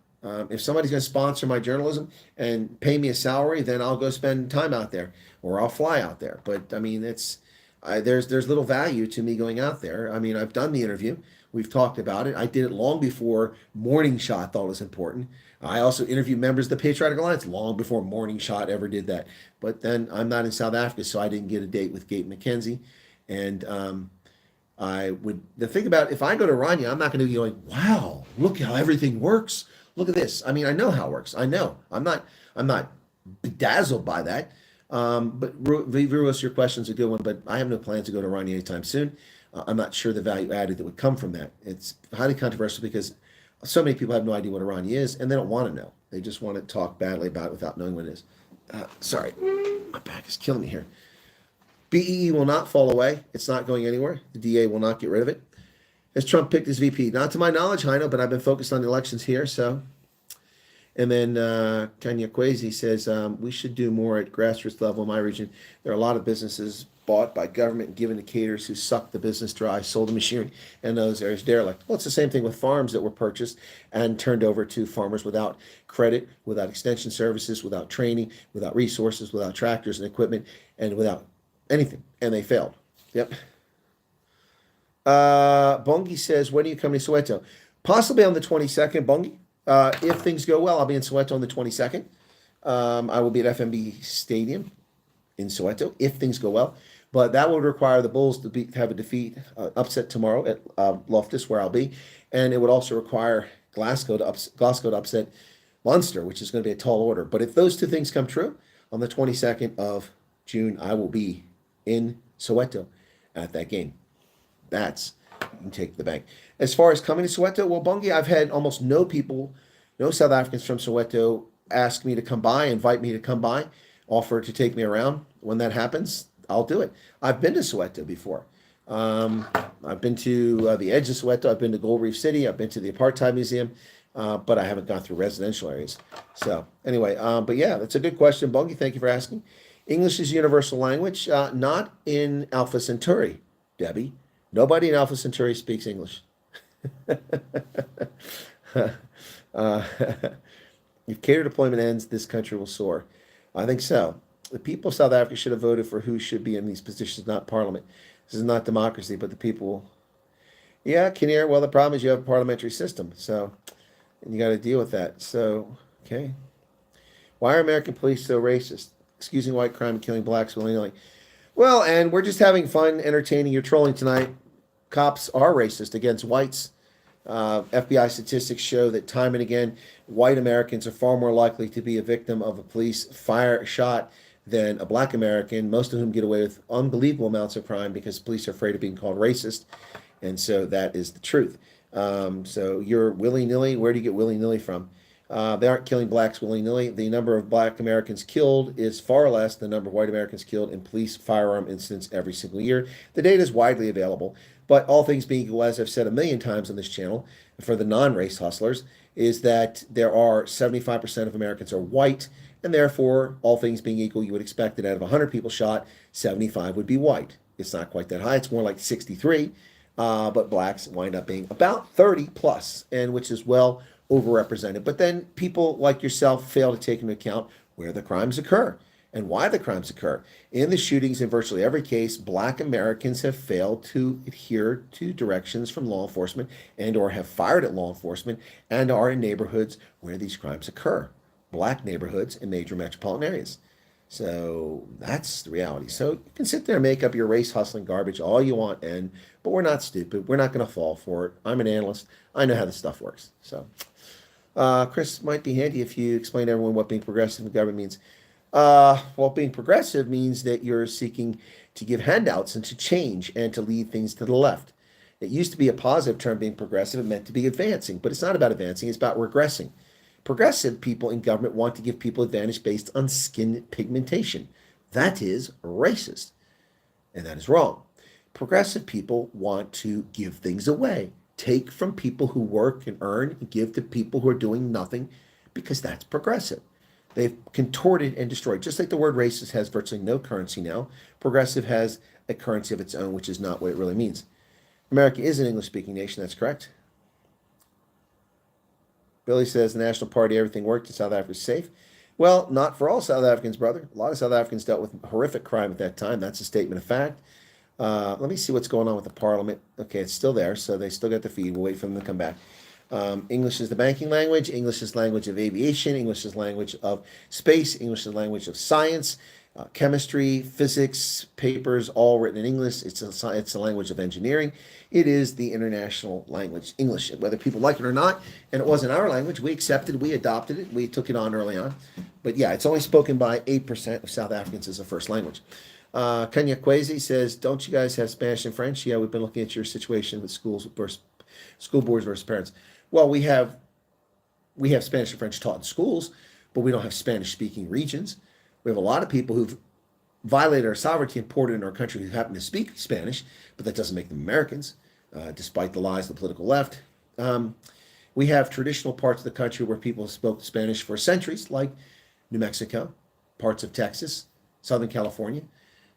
If somebody's going to sponsor my journalism and pay me a salary, then I'll go spend time out there, or I'll fly out there. But I mean, there's little value to me going out there. I mean, I've done the interview. We've talked about it. I did it long before Morning Shot thought it was important. I also interviewed members of the Patriotic Alliance long before Morning Shot ever did that. But then I'm not in South Africa, so I didn't get a date with Gate McKenzie. And the thing about, if I go to Rania, I'm not going to be going, wow, look how everything works. Look at this. I mean, I know how it works. I know. I'm not bedazzled by that. But Viruos, your question's a good one, but I have no plans to go to Rania anytime soon. I'm not sure the value added that would come from that. It's highly controversial because so many people have no idea what Irani is, and they don't want to know. They just want to talk badly about it without knowing what it is. Sorry, my back is killing me here. BEE will not fall away. It's not going anywhere. The DA will not get rid of it. Has Trump picked his VP? Not to my knowledge, Heino, but I've been focused on the elections here, so. And then Kenya Kwesi says, we should do more at grassroots level in my region. There are a lot of businesses bought by government and given to caterers who sucked the business dry, sold the machinery, and those areas derelict. Well, it's the same thing with farms that were purchased and turned over to farmers without credit, without extension services, without training, without resources, without tractors and equipment, and without anything. And they failed. Yep. Bongi says, when are you coming to Soweto? Possibly on the 22nd, Bongi. If things go well, I'll be in Soweto on the 22nd. I will be at FMB Stadium in Soweto if things go well. But that would require the Bulls to have a defeat, upset tomorrow at Loftus, where I'll be. And it would also require Glasgow to upset Munster, which is going to be a tall order. But if those two things come true, on the 22nd of June, I will be in Soweto at that game. That's, you can take the bank. As far as coming to Soweto, well, Bungie, I've had almost no people, no South Africans from Soweto ask me to come by, invite me to come by, offer to take me around. When that happens, I'll do it. I've been to Soweto before. I've been to the edge of Soweto. I've been to Gold Reef City. I've been to the Apartheid Museum, but I haven't gone through residential areas. So anyway, but yeah, that's a good question, Bungie. Thank you for asking. English is universal language, not in Alpha Centauri, Debbie. Nobody in Alpha Centauri speaks English. If cater deployment ends, this country will soar. I think so. The people of South Africa should have voted for who should be in these positions, not parliament. This is not democracy, but the people. Yeah, Kinnear, well, the problem is you have a parliamentary system, so, and you got to deal with that. So, okay. Why are American police so racist? Excusing white crime and killing blacks willy-nilly. Well, and we're just having fun, entertaining. You're trolling tonight. Cops are racist against whites. FBI statistics show that time and again, white Americans are far more likely to be a victim of a police shot than a black American, most of whom get away with unbelievable amounts of crime because police are afraid of being called racist. And so that is the truth. So you're willy-nilly. Where do you get willy-nilly from? They aren't killing blacks willy-nilly. The number of black Americans killed is far less than the number of white Americans killed in police firearm incidents every single year. The data is widely available. But all things being equal, as I've said a million times on this channel, for the non-race hustlers, is that there are 75% of Americans are white, and therefore, all things being equal, you would expect that out of 100 people shot, 75 would be white. It's not quite that high. It's more like 63, but blacks wind up being about 30 plus, and which is well overrepresented. But then people like yourself fail to take into account where the crimes occur and why the crimes occur. In the shootings, in virtually every case, black Americans have failed to adhere to directions from law enforcement and or have fired at law enforcement and are in neighborhoods where these crimes occur. Black neighborhoods in major metropolitan areas. So that's the reality. So you can sit there and make up your race hustling garbage all you want, but we're not stupid. We're not going to fall for it. I'm an analyst. I know how this stuff works. So Chris, might be handy if you explain to everyone what being progressive in government means. Well, being progressive means that you're seeking to give handouts and to change and to lead things to the left. It used to be a positive term, being progressive. It meant to be advancing, but it's not about advancing. It's about regressing. Progressive people in government want to give people advantage based on skin pigmentation. That is racist, and that is wrong. Progressive people want to give things away, take from people who work and earn and give to people who are doing nothing, because that's progressive. They've contorted and destroyed. Just like the word racist has virtually no currency now, progressive has a currency of its own, which is not what it really means. America is an English-speaking nation. That's correct. Billy says the National Party, everything worked and South Africa is safe. Well, not for all South Africans, brother. A lot of South Africans dealt with horrific crime at that time. That's a statement of fact. Let me see what's going on with the parliament. Okay, it's still there, so they still got the feed. We'll wait for them to come back. English is the banking language. English is language of aviation. English is language of space. English is language of science. chemistry, physics, papers, all written in English. It's a language of engineering. It is the international language, English, whether people like it or not. And it wasn't our language. We accepted, we adopted it, we took it on early on. But yeah, it's only spoken by 8% of South Africans as a first language. Kenya Kwesi says, don't you guys have Spanish and French? Yeah, we've been looking at your situation with schools versus school boards versus parents. Well, we have Spanish and French taught in schools, but we don't have Spanish-speaking regions. We have a lot of people who've violated our sovereignty and imported in our country who happen to speak Spanish, but that doesn't make them Americans, despite the lies of the political left. We have traditional parts of the country where people spoke Spanish for centuries, like New Mexico, parts of Texas, Southern California.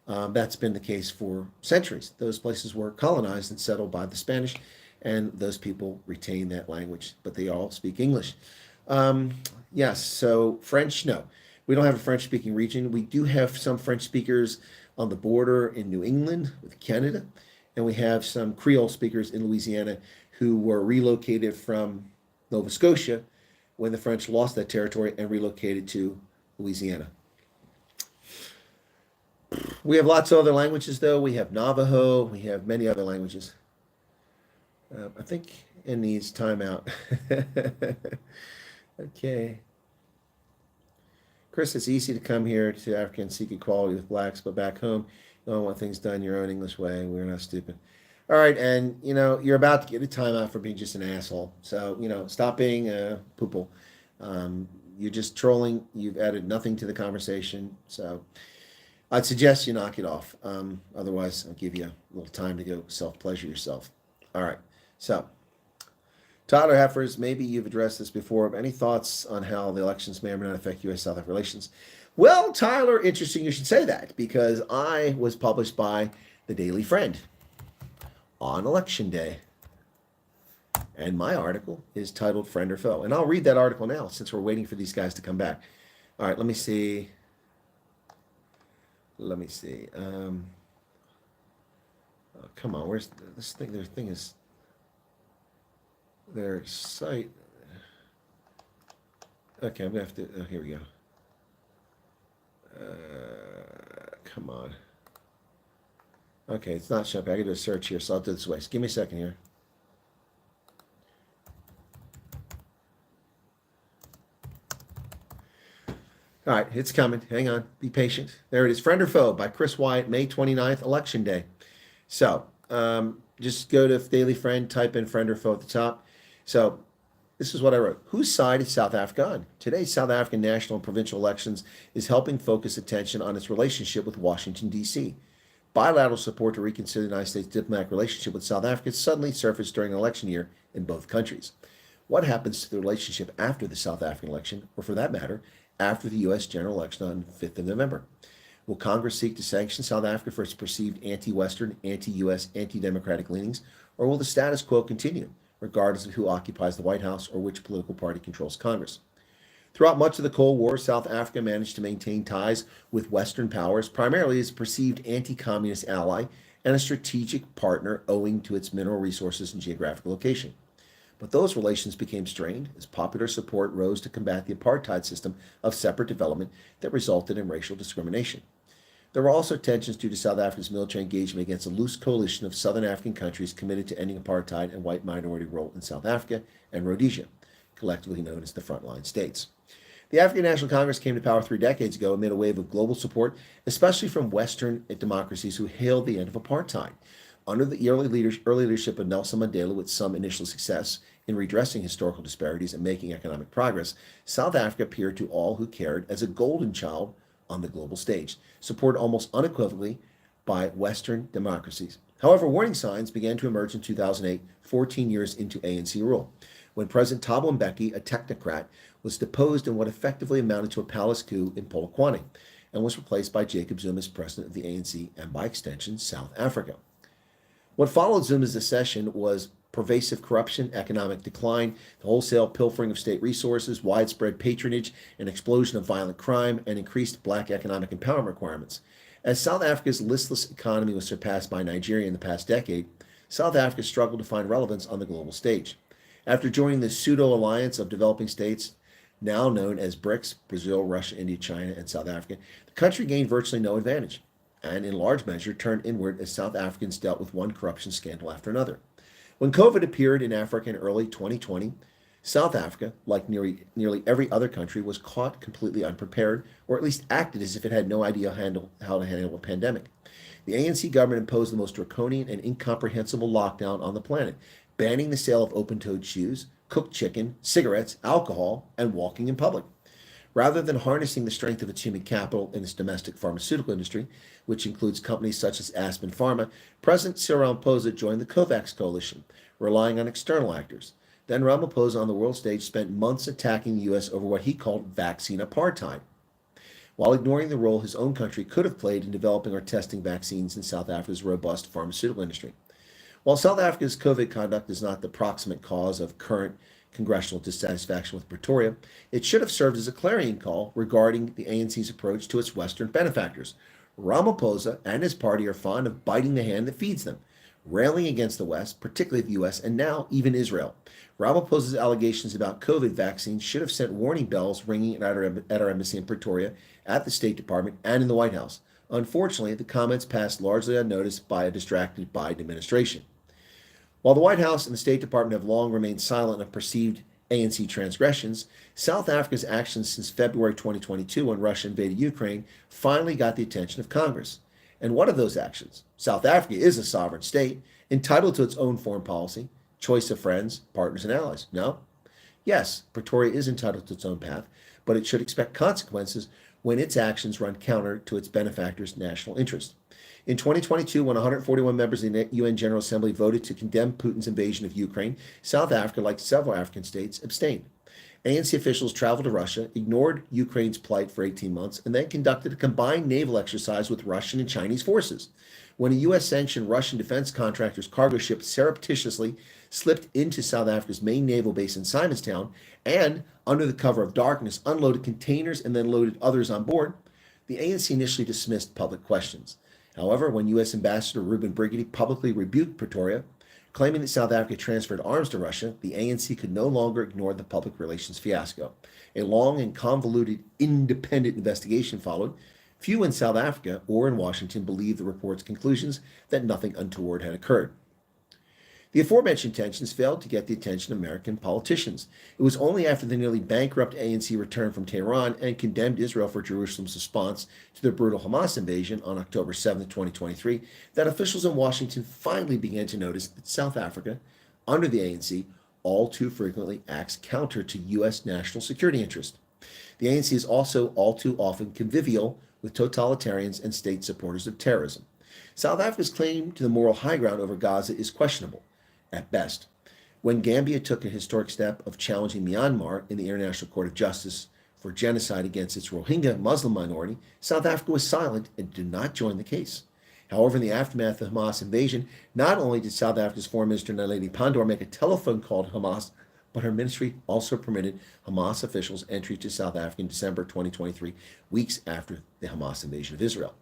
That's been the case for centuries. Those places were colonized and settled by the Spanish, and those people retain that language, but they all speak English. Yes, so French, no. We don't have a French-speaking region. We do have some French speakers on the border in New England with Canada, and we have some Creole speakers in Louisiana who were relocated from Nova Scotia when the French lost that territory and relocated to Louisiana. We have lots of other languages, though. We have Navajo. We have many other languages. I think it needs timeout. Okay. Chris, it's easy to come here to Africa and seek equality with blacks, but back home, you don't want things done your own English way. We're not stupid. All right, and you're about to get a timeout for being just an asshole. So stop being a poople. You're just trolling. You've added nothing to the conversation. So I'd suggest you knock it off. Otherwise, I'll give you a little time to go self-pleasure yourself. All right. So, Tyler Heffers, maybe you've addressed this before, but any thoughts on how the elections may or may not affect U.S.-South Africa relations? Well, Tyler, interesting you should say that, because I was published by the Daily Friend on Election Day. And my article is titled Friend or Foe. And I'll read that article now, since we're waiting for these guys to come back. All right, let me see. Oh, come on, where's this thing? Their thing is... Their site. Okay, I'm gonna have to. Oh, here we go. Come on. Okay, it's not showing. I gotta do a search here, so I'll do it this way. So give me a second here. All right, it's coming. Hang on. Be patient. There it is. Friend or Foe by Chris Wyatt, May 29th, Election Day. So, just go to Daily Friend, type in Friend or Foe at the top. So this is what I wrote. Whose side is South Africa on? Today's South African national and provincial elections is helping focus attention on its relationship with Washington, D.C. Bilateral support to reconsider the United States' diplomatic relationship with South Africa suddenly surfaced during an election year in both countries. What happens to the relationship after the South African election, or for that matter, after the U.S. general election on 5th of November? Will Congress seek to sanction South Africa for its perceived anti-Western, anti-U.S., anti-democratic leanings, or will the status quo continue, regardless of who occupies the White House or which political party controls Congress? Throughout much of the Cold War, South Africa managed to maintain ties with Western powers, primarily as a perceived anti-communist ally and a strategic partner owing to its mineral resources and geographic location. But those relations became strained as popular support rose to combat the apartheid system of separate development that resulted in racial discrimination. There were also tensions due to South Africa's military engagement against a loose coalition of Southern African countries committed to ending apartheid and white minority rule in South Africa and Rhodesia, collectively known as the Frontline States. The African National Congress came to power 3 decades ago amid a wave of global support, especially from Western democracies who hailed the end of apartheid. Under the early leadership of Nelson Mandela, with some initial success in redressing historical disparities and making economic progress, South Africa appeared to all who cared as a golden child on the global stage, supported almost unequivocally by Western democracies. However, warning signs began to emerge in 2008, 14 years into ANC rule, when President Thabo Mbeki, a technocrat, was deposed in what effectively amounted to a palace coup in Polokwane, and was replaced by Jacob Zuma as president of the ANC and, by extension, South Africa. What followed Zuma's secession was pervasive corruption, economic decline, the wholesale pilfering of state resources, widespread patronage, an explosion of violent crime, and increased black economic empowerment requirements. As South Africa's listless economy was surpassed by Nigeria in the past decade, South Africa struggled to find relevance on the global stage. After joining the pseudo-alliance of developing states, now known as BRICS, Brazil, Russia, India, China, and South Africa, the country gained virtually no advantage, and in large measure turned inward as South Africans dealt with one corruption scandal after another. When COVID appeared in Africa in early 2020, South Africa, like nearly every other country, was caught completely unprepared, or at least acted as if it had no idea how to handle a pandemic. The ANC government imposed the most draconian and incomprehensible lockdown on the planet, banning the sale of open-toed shoes, cooked chicken, cigarettes, alcohol, and walking in public. Rather than harnessing the strength of its human capital in its domestic pharmaceutical industry, which includes companies such as Aspen Pharma, President Cyril Ramaphosa joined the COVAX coalition, relying on external actors. Then Ramaphosa on the world stage spent months attacking the U.S. over what he called vaccine apartheid, while ignoring the role his own country could have played in developing or testing vaccines in South Africa's robust pharmaceutical industry. While South Africa's COVID conduct is not the proximate cause of current congressional dissatisfaction with Pretoria, it should have served as a clarion call regarding the ANC's approach to its Western benefactors. Ramaphosa and his party are fond of biting the hand that feeds them, railing against the West, particularly the U.S., and now even Israel. Ramaphosa's allegations about COVID vaccines should have sent warning bells ringing at our embassy in Pretoria, at the State Department, and in the White House. Unfortunately, the comments passed largely unnoticed by a distracted Biden administration. While the White House and the State Department have long remained silent of perceived ANC transgressions, South Africa's actions since February 2022, when Russia invaded Ukraine, finally got the attention of Congress. And what of those actions? South Africa is a sovereign state, entitled to its own foreign policy, choice of friends, partners, and allies. No? Yes, Pretoria is entitled to its own path, but it should expect consequences when its actions run counter to its benefactors' national interest. In 2022, when 141 members of the UN General Assembly voted to condemn Putin's invasion of Ukraine, South Africa, like several African states, abstained. ANC officials traveled to Russia, ignored Ukraine's plight for 18 months, and then conducted a combined naval exercise with Russian and Chinese forces. When a U.S.-sanctioned Russian defense contractor's cargo ship surreptitiously slipped into South Africa's main naval base in Simonstown and, under the cover of darkness, unloaded containers and then loaded others on board, the ANC initially dismissed public questions. However, when U.S. Ambassador Ruben Briggity publicly rebuked Pretoria, claiming that South Africa transferred arms to Russia, the ANC could no longer ignore the public relations fiasco. A long and convoluted independent investigation followed. Few in South Africa or in Washington believed the report's conclusions that nothing untoward had occurred. The aforementioned tensions failed to get the attention of American politicians. It was only after the nearly bankrupt ANC returned from Tehran and condemned Israel for Jerusalem's response to the brutal Hamas invasion on October 7, 2023, that officials in Washington finally began to notice that South Africa, under the ANC, all too frequently acts counter to U.S. national security interests. The ANC is also all too often convivial with totalitarians and state supporters of terrorism. South Africa's claim to the moral high ground over Gaza is questionable, at best. When Gambia took a historic step of challenging Myanmar in the International Court of Justice for genocide against its Rohingya Muslim minority, South Africa was silent and did not join the case. However, in the aftermath of the Hamas invasion, not only did South Africa's Foreign Minister Naledi Pandor make a telephone call to Hamas, but her ministry also permitted Hamas officials entry to South Africa in December 2023, weeks after the Hamas invasion of Israel.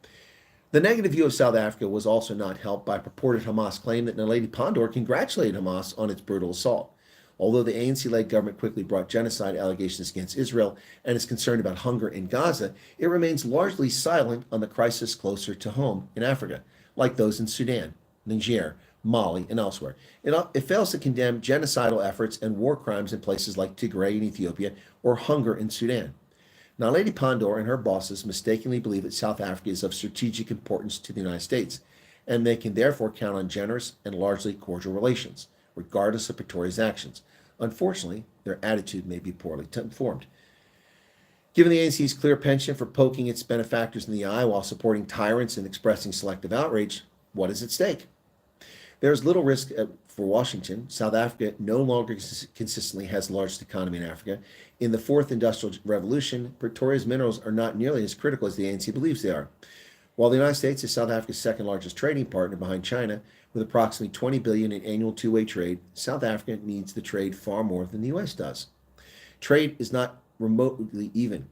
The negative view of South Africa was also not helped by a purported Hamas claim that Naledi Pandor congratulated Hamas on its brutal assault. Although the ANC-led government quickly brought genocide allegations against Israel and is concerned about hunger in Gaza, it remains largely silent on the crisis closer to home in Africa, like those in Sudan, Niger, Mali, and elsewhere. It fails to condemn genocidal efforts and war crimes in places like Tigray in Ethiopia or hunger in Sudan. Naledi Pandor and her bosses mistakenly believe that South Africa is of strategic importance to the United States, and they can therefore count on generous and largely cordial relations, regardless of Pretoria's actions. Unfortunately, their attitude may be poorly informed. Given the ANC's clear penchant for poking its benefactors in the eye while supporting tyrants and expressing selective outrage, what is at stake? There is little risk for Washington. South Africa no longer consistently has the largest economy in Africa. In the fourth industrial revolution, Pretoria's minerals are not nearly as critical as the ANC believes they are. While the United States is South Africa's second largest trading partner behind China, with approximately $20 billion in annual two-way trade, South Africa needs the trade far more than the U.S. does. Trade is not remotely even.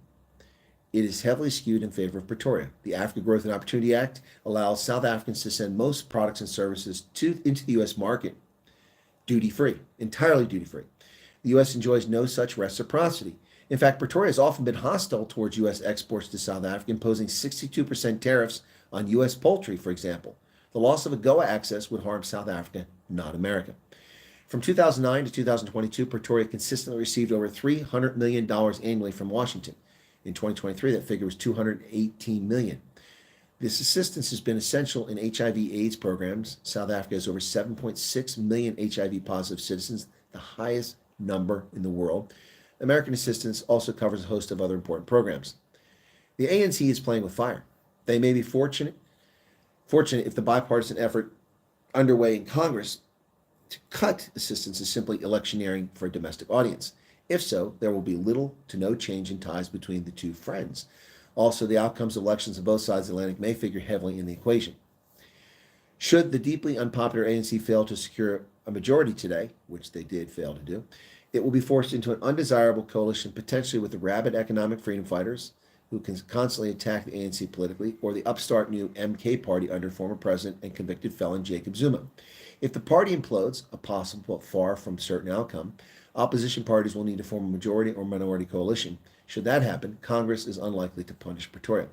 It is heavily skewed in favor of Pretoria. The Africa Growth and Opportunity Act allows South Africans to send most products and services into the U.S. market duty-free, entirely duty-free. The U.S. enjoys no such reciprocity. In fact, Pretoria has often been hostile towards U.S. exports to South Africa, imposing 62% tariffs on U.S. poultry, for example. The loss of AGOA access would harm South Africa, not America. From 2009 to 2022, Pretoria consistently received over $300 million annually from Washington. In 2023, that figure was $218 million. This assistance has been essential in HIV/AIDS programs. South Africa has over 7.6 million HIV-positive citizens, the highest number in the world. American assistance also covers a host of other important programs. The ANC is playing with fire. They may be fortunate if the bipartisan effort underway in Congress to cut assistance is simply electioneering for a domestic audience. If so, there will be little to no change in ties between the two friends. Also, the outcomes of elections on both sides of the Atlantic may figure heavily in the equation. Should the deeply unpopular ANC fail to secure a majority today, which they did fail to do, it will be forced into an undesirable coalition, potentially with the rabid economic freedom fighters who can constantly attack the ANC politically, or the upstart new MK party under former president and convicted felon Jacob Zuma. If the party implodes, a possible but far from certain outcome, opposition parties will need to form a majority or minority coalition. Should that happen, Congress is unlikely to punish Pretoria.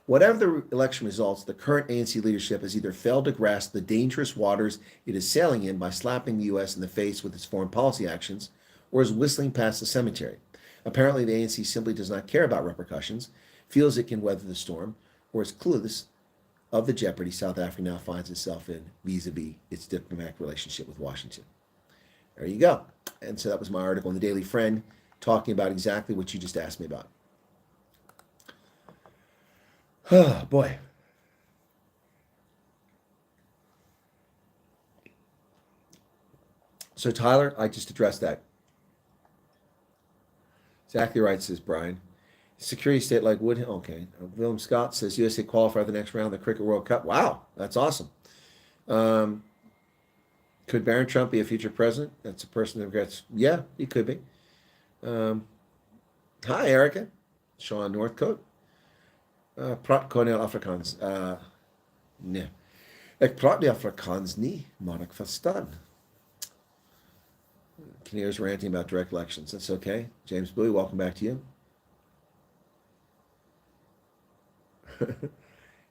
Whatever the election results, the current ANC leadership has either failed to grasp the dangerous waters it is sailing in by slapping the U.S. in the face with its foreign policy actions, or is whistling past the cemetery. Apparently, the ANC simply does not care about repercussions, feels it can weather the storm, or is clueless of the jeopardy South Africa now finds itself in vis-a-vis its diplomatic relationship with Washington. There you go. And so that was my article in the Daily Friend talking about exactly what you just asked me about. Oh, boy. So, Tyler, I just addressed that. Exactly right, says Brian. Security state like Wood. Okay. Willem Scott says USA qualify for the next round of the Cricket World Cup. Wow, that's awesome. Could Barron Trump be a future president? That's a person that regrets. Yeah, he could be. Hi, Erica. Sean Northcote. Praat konel Afrikaans. Nee. Ek praat nie Afrikaans nie, maar ek verstaan. Kinnear's ranting about direct elections. That's okay. James Bowie, welcome back to you.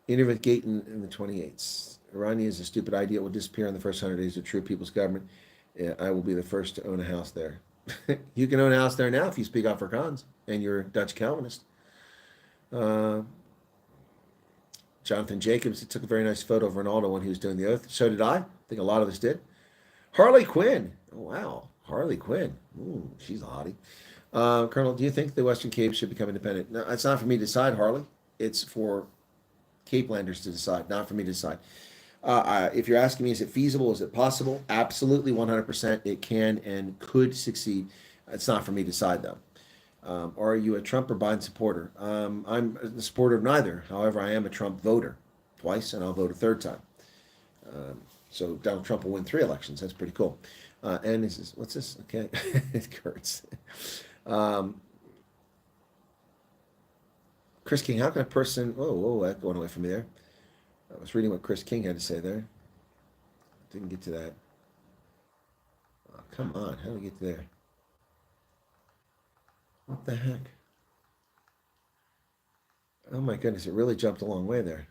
Interview with Gayton in the 28th. Iranian is a stupid idea. It will disappear in the first 100 days of true people's government. I will be the first to own a house there. You can own a house there now if you speak Afrikaans and you're a Dutch Calvinist. Jonathan Jacobs took a very nice photo of Ronaldo when he was doing the oath. So did I. I think a lot of us did. Harley Quinn. Oh, wow. Harley Quinn. Ooh, she's a hottie. Colonel, do you think the Western Cape should become independent? No, it's not for me to decide, Harley. It's for Cape Landers to decide, not for me to decide. If you're asking me, is it feasible? Is it possible? Absolutely, 100%. It can and could succeed. It's not for me to decide, though. Are you a Trump or Biden supporter? I'm a supporter of neither. However, I am a Trump voter twice, and I'll vote a third time. So Donald Trump will win 3 elections. That's pretty cool. And this is, what's this? Okay, it hurts. Chris King, how can a person... Whoa, that going away from me there. I was reading what Chris King had to say there. Didn't get to that. Oh, come on, how do we get there? What the heck? Oh my goodness, it really jumped a long way there.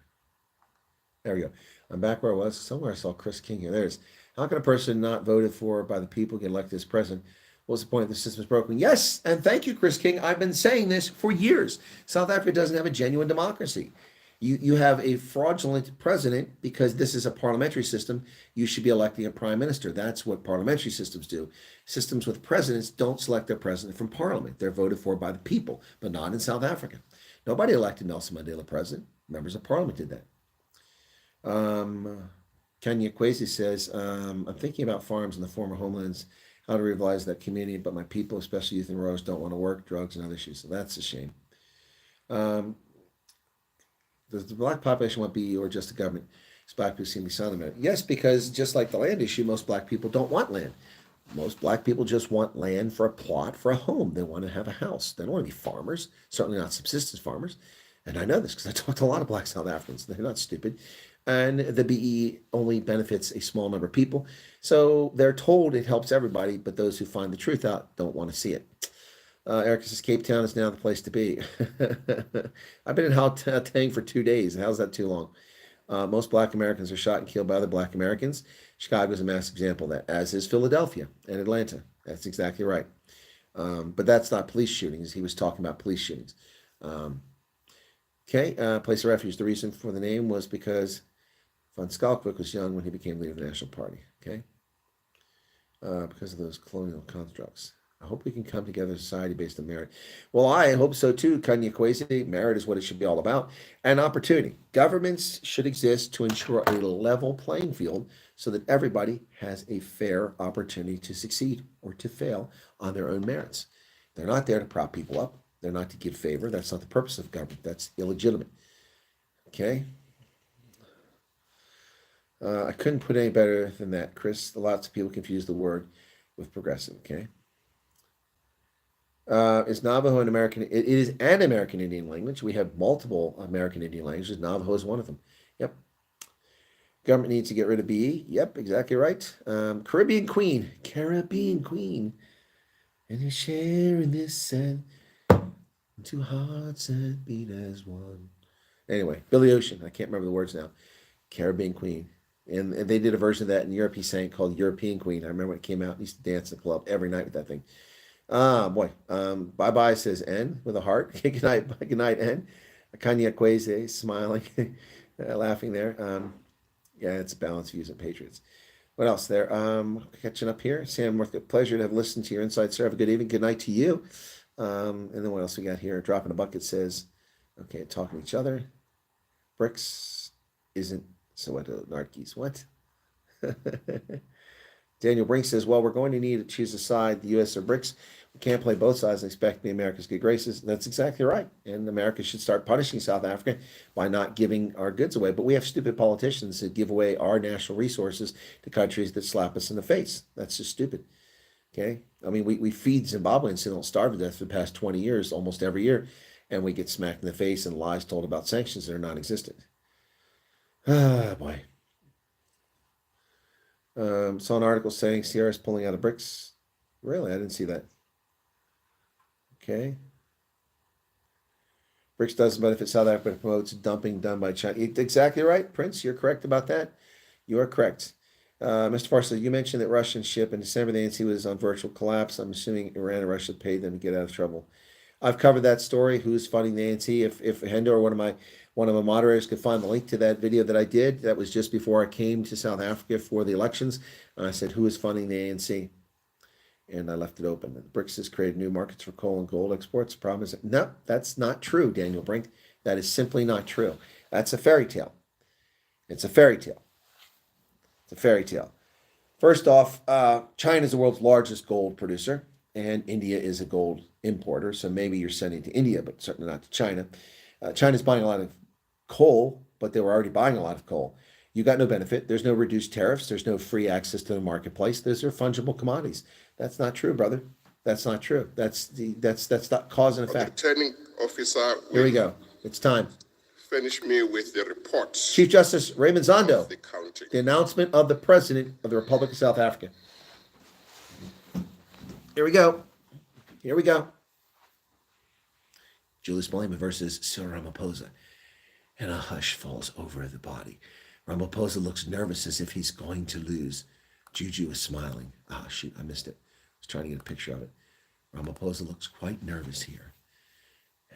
There we go. I'm back where I was. Somewhere I saw Chris King here. There's, how can a person not voted for by the people get elected as president? What's the point? The system is broken. Yes, and thank you, Chris King. I've been saying this for years. South Africa doesn't have a genuine democracy. You have a fraudulent president because this is a parliamentary system. You should be electing a prime minister. That's what parliamentary systems do. Systems with presidents don't select their president from parliament. They're voted for by the people, but not in South Africa. Nobody elected Nelson Mandela president. Members of parliament did that. Kenya Kwesi says, I'm thinking about farms in the former homelands, how to revitalize that community, but my people, especially youth and rurals, don't want to work, drugs, and other issues. So that's a shame. Does the black population want to be or just the government? Is black people seem to be silent about it? Yes, because just like the land issue, most black people don't want land. Most black people just want land for a plot, for a home. They want to have a house. They don't want to be farmers, certainly not subsistence farmers. And I know this because I talk to a lot of black South Africans. They're not stupid. And the BE only benefits a small number of people. So they're told it helps everybody, but those who find the truth out don't want to see it. Erica says Cape Town is now the place to be. I've been in Gauteng for 2 days. How's that too long? Most Black Americans are shot and killed by other Black Americans. Chicago is a mass example of that, as is Philadelphia and Atlanta. That's exactly right. But that's not police shootings. He was talking about police shootings. Okay, place of refuge. The reason for the name was because Van Schalkwyk was young when he became leader of the National Party. Okay, because of those colonial constructs. I hope we can come together as a society based on merit. Well, I hope so too, Kanye Kwesi. Merit is what it should be all about. And opportunity. Governments should exist to ensure a level playing field so that everybody has a fair opportunity to succeed or to fail on their own merits. They're not there to prop people up. They're not to give favor. That's not the purpose of government. That's illegitimate. Okay? I couldn't put any better than that, Chris. Lots of people confuse the word with progressive, okay? Is Navajo an American? It is an American Indian language. We have multiple American Indian languages. Navajo is one of them. Yep. Government needs to get rid of BE. Yep, exactly right. Caribbean Queen. And you're sharing this and two hearts that beat as one. Anyway, Billy Ocean. I can't remember the words now. Caribbean Queen. And they did a version of that in Europe. He sang called European Queen. I remember when it came out. I used to dance in the club every night with that thing. Boy. Bye-bye says N with a heart. Good night, N. Kanye Kwesi smiling, laughing there. Yeah, it's a balanced views of Patriots. What else there? Catching up here. Sam Worth, pleasure to have listened to your insights, sir. Have a good evening. Good night to you. And then what else we got here? Drop in a bucket says, okay, talking to each other. BRICS isn't Soweto Narkis. What? Daniel Brink says, well, we're going to need to choose a side, the U.S. or BRICS. We can't play both sides and expect to be America's good graces. That's exactly right. And America should start punishing South Africa by not giving our goods away. But we have stupid politicians that give away our national resources to countries that slap us in the face. That's just stupid. Okay? I mean, we feed Zimbabweans who don't starve to death for the past 20 years, almost every year, and we get smacked in the face and lies told about sanctions that are non-existent. Ah, boy. Saw an article saying Sierra's pulling out of BRICS. Really? I didn't see that. Okay. BRICS doesn't benefit South Africa, promotes dumping done by China. Exactly right, Prince. You're correct about that. You are correct. Mr. Parsley, you mentioned that Russian ship in December, the ANC was on virtual collapse. I'm assuming Iran and Russia paid them to get out of trouble. I've covered that story. Who's funding the ANC? If Hendo or one of my moderators could find the link to that video that I did, that was just before I came to South Africa for the elections. And I said, who is funding the ANC? And I left it open. The BRICS has created new markets for coal and gold exports. The problem is, no, that's not true, Daniel Brink. That is simply not true. That's a fairy tale. It's a fairy tale. It's a fairy tale. First off, China is the world's largest gold producer, and India is a gold importer. So maybe you're sending to India, but certainly not to China. China's buying a lot of coal, but they were already buying a lot of coal. You got no benefit. There's no reduced tariffs. There's no free access to the marketplace. Those are fungible commodities. That's not true, brother. That's not true. That's not cause and effect. Returning officer. Here we go. It's time. Finish me with the report. Chief Justice Raymond Zondo. The announcement of the President of the Republic of South Africa. Here we go. Here we go. Julius Malema versus Cyril Ramaphosa. And a hush falls over the body. Ramaphosa looks nervous as if he's going to lose. Juju is smiling. Ah, shoot, I missed it. I was trying to get a picture of it. Ramaphosa looks quite nervous here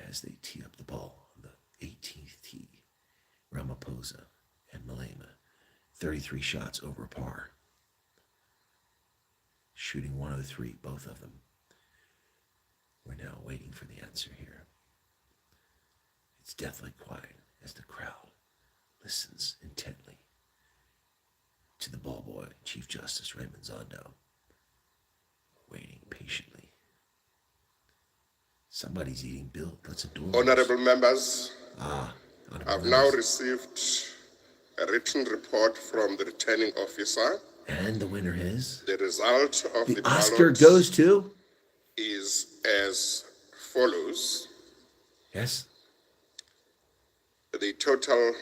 as they tee up the ball on the 18th tee. Ramaphosa and Malema, 33 shots over par. Shooting 103, both of them. We're now waiting for the answer here. It's deathly quiet as the crowd listens intently to the ball boy, Chief Justice Raymond Zondo, waiting patiently. Somebody's eating Bill. That's adorable. Honorable members, I've now received a written report from the returning officer. And the winner is? The result of the Oscar ballot goes to? is as follows. Yes. The total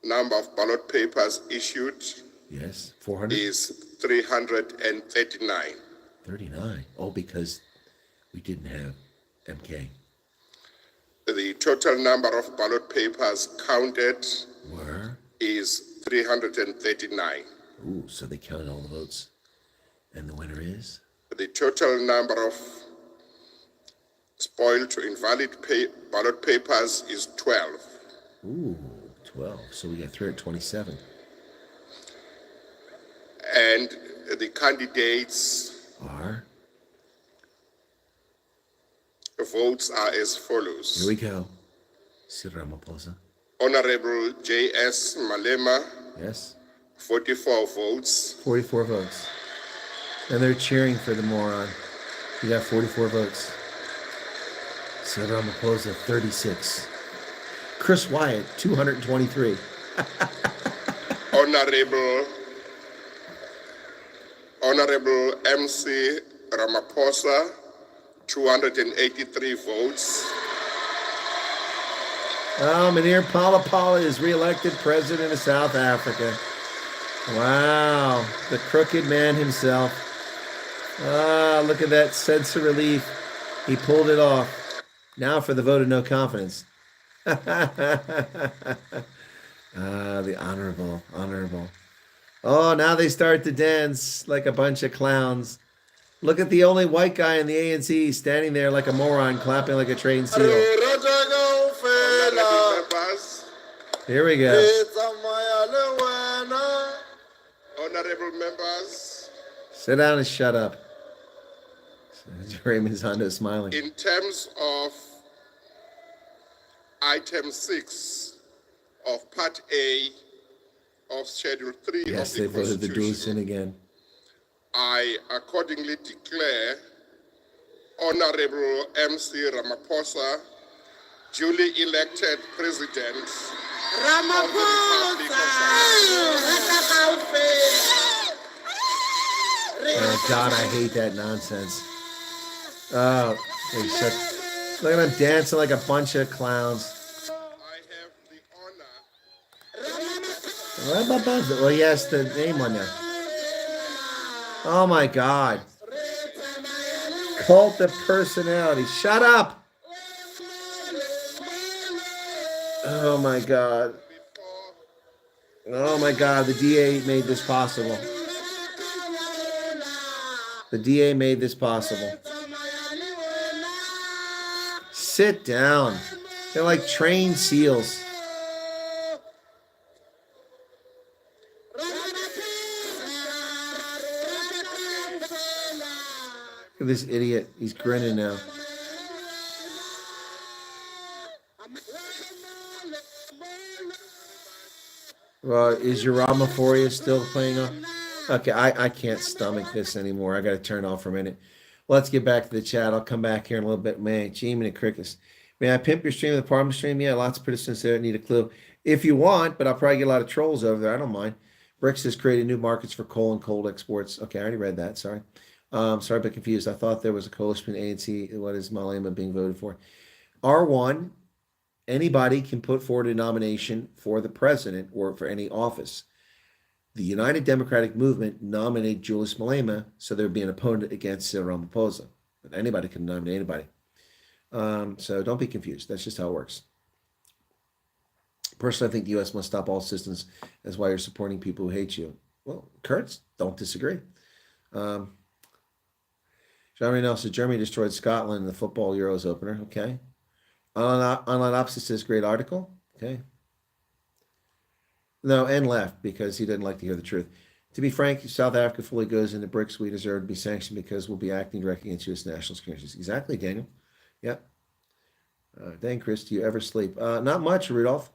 number of ballot papers issued Yes, 400? is 339. 39. Oh, because we didn't have MK. The total number of ballot papers counted Were? is 339. Ooh, so they counted all the votes. And the winner is? The total number of spoiled to invalid ballot papers is 12. Ooh, 12. So we got 327. And the candidates' Are? votes are as follows. Here we go. Sir Ramaphosa. Honorable J.S. Malema, Yes. 44 votes. 44 votes. And they're cheering for the moron. He got 44 votes. Sir Ramaphosa, 36. Chris Wyatt, 223. Honorable MC Ramaphosa, 283 votes. Meneer Palapala is re-elected president of South Africa. Wow, the crooked man himself. Look at that sense of relief. He pulled it off. Now for the vote of no confidence. The honorable. Oh, now they start to dance like a bunch of clowns. Look at the only white guy in the ANC standing there like a moron, clapping like a trained seal. Here we go. Honorable members, Sit down and shut up. Raymond Zondo smiling. in terms of item 6 of Part A of Schedule 3 Yes, of they the voted the dual sin Constitution, again. I accordingly declare Honorable MC Ramaphosa duly elected President of the Republic of South Africa. Oh, God, I hate that nonsense. Oh, look at them dancing like a bunch of clowns. I have the honor. Well, yes, the name on there. Oh, my God. Cult of personality. Shut up. Oh, my God. Oh, my God. The DA made this possible. The DA made this possible. Sit down. They're like trained seals. Look at this idiot. He's grinning now. Is your Ramaphosa still playing on? Okay, I can't stomach this anymore. I got to turn it off for a minute. Let's get back to the chat. I'll come back here in a little bit. Man, G-Man and Crickets. May I pimp your stream with the Parliament stream? Yeah, lots of participants there that need a clue. If you want, but I'll probably get a lot of trolls over there. I don't mind. BRICS has created new markets for coal and coal exports. Okay, I already read that. Sorry. Sorry, but confused. I thought there was a coalition between ANC. What is Malema being voted for? R1, anybody can put forward a nomination for the president or for any office. The United Democratic Movement nominated Julius Malema, so there would be an opponent against Ramaphosa. But anybody can nominate anybody. So don't be confused. That's just how it works. Personally, I think the U.S. must stop all assistance. That's why you're supporting people who hate you. Well, Kurtz, don't disagree. John Reynolds said Germany destroyed Scotland in the football Euros opener. Okay. Online Opposite says great article. Okay. No, and left because he didn't like to hear the truth. To be frank, if South Africa fully goes into BRICS, we deserve to be sanctioned because we'll be acting directly against U.S. national security interests. Exactly, Daniel. Yep. Dang, Chris, do you ever sleep? Not much, Rudolph.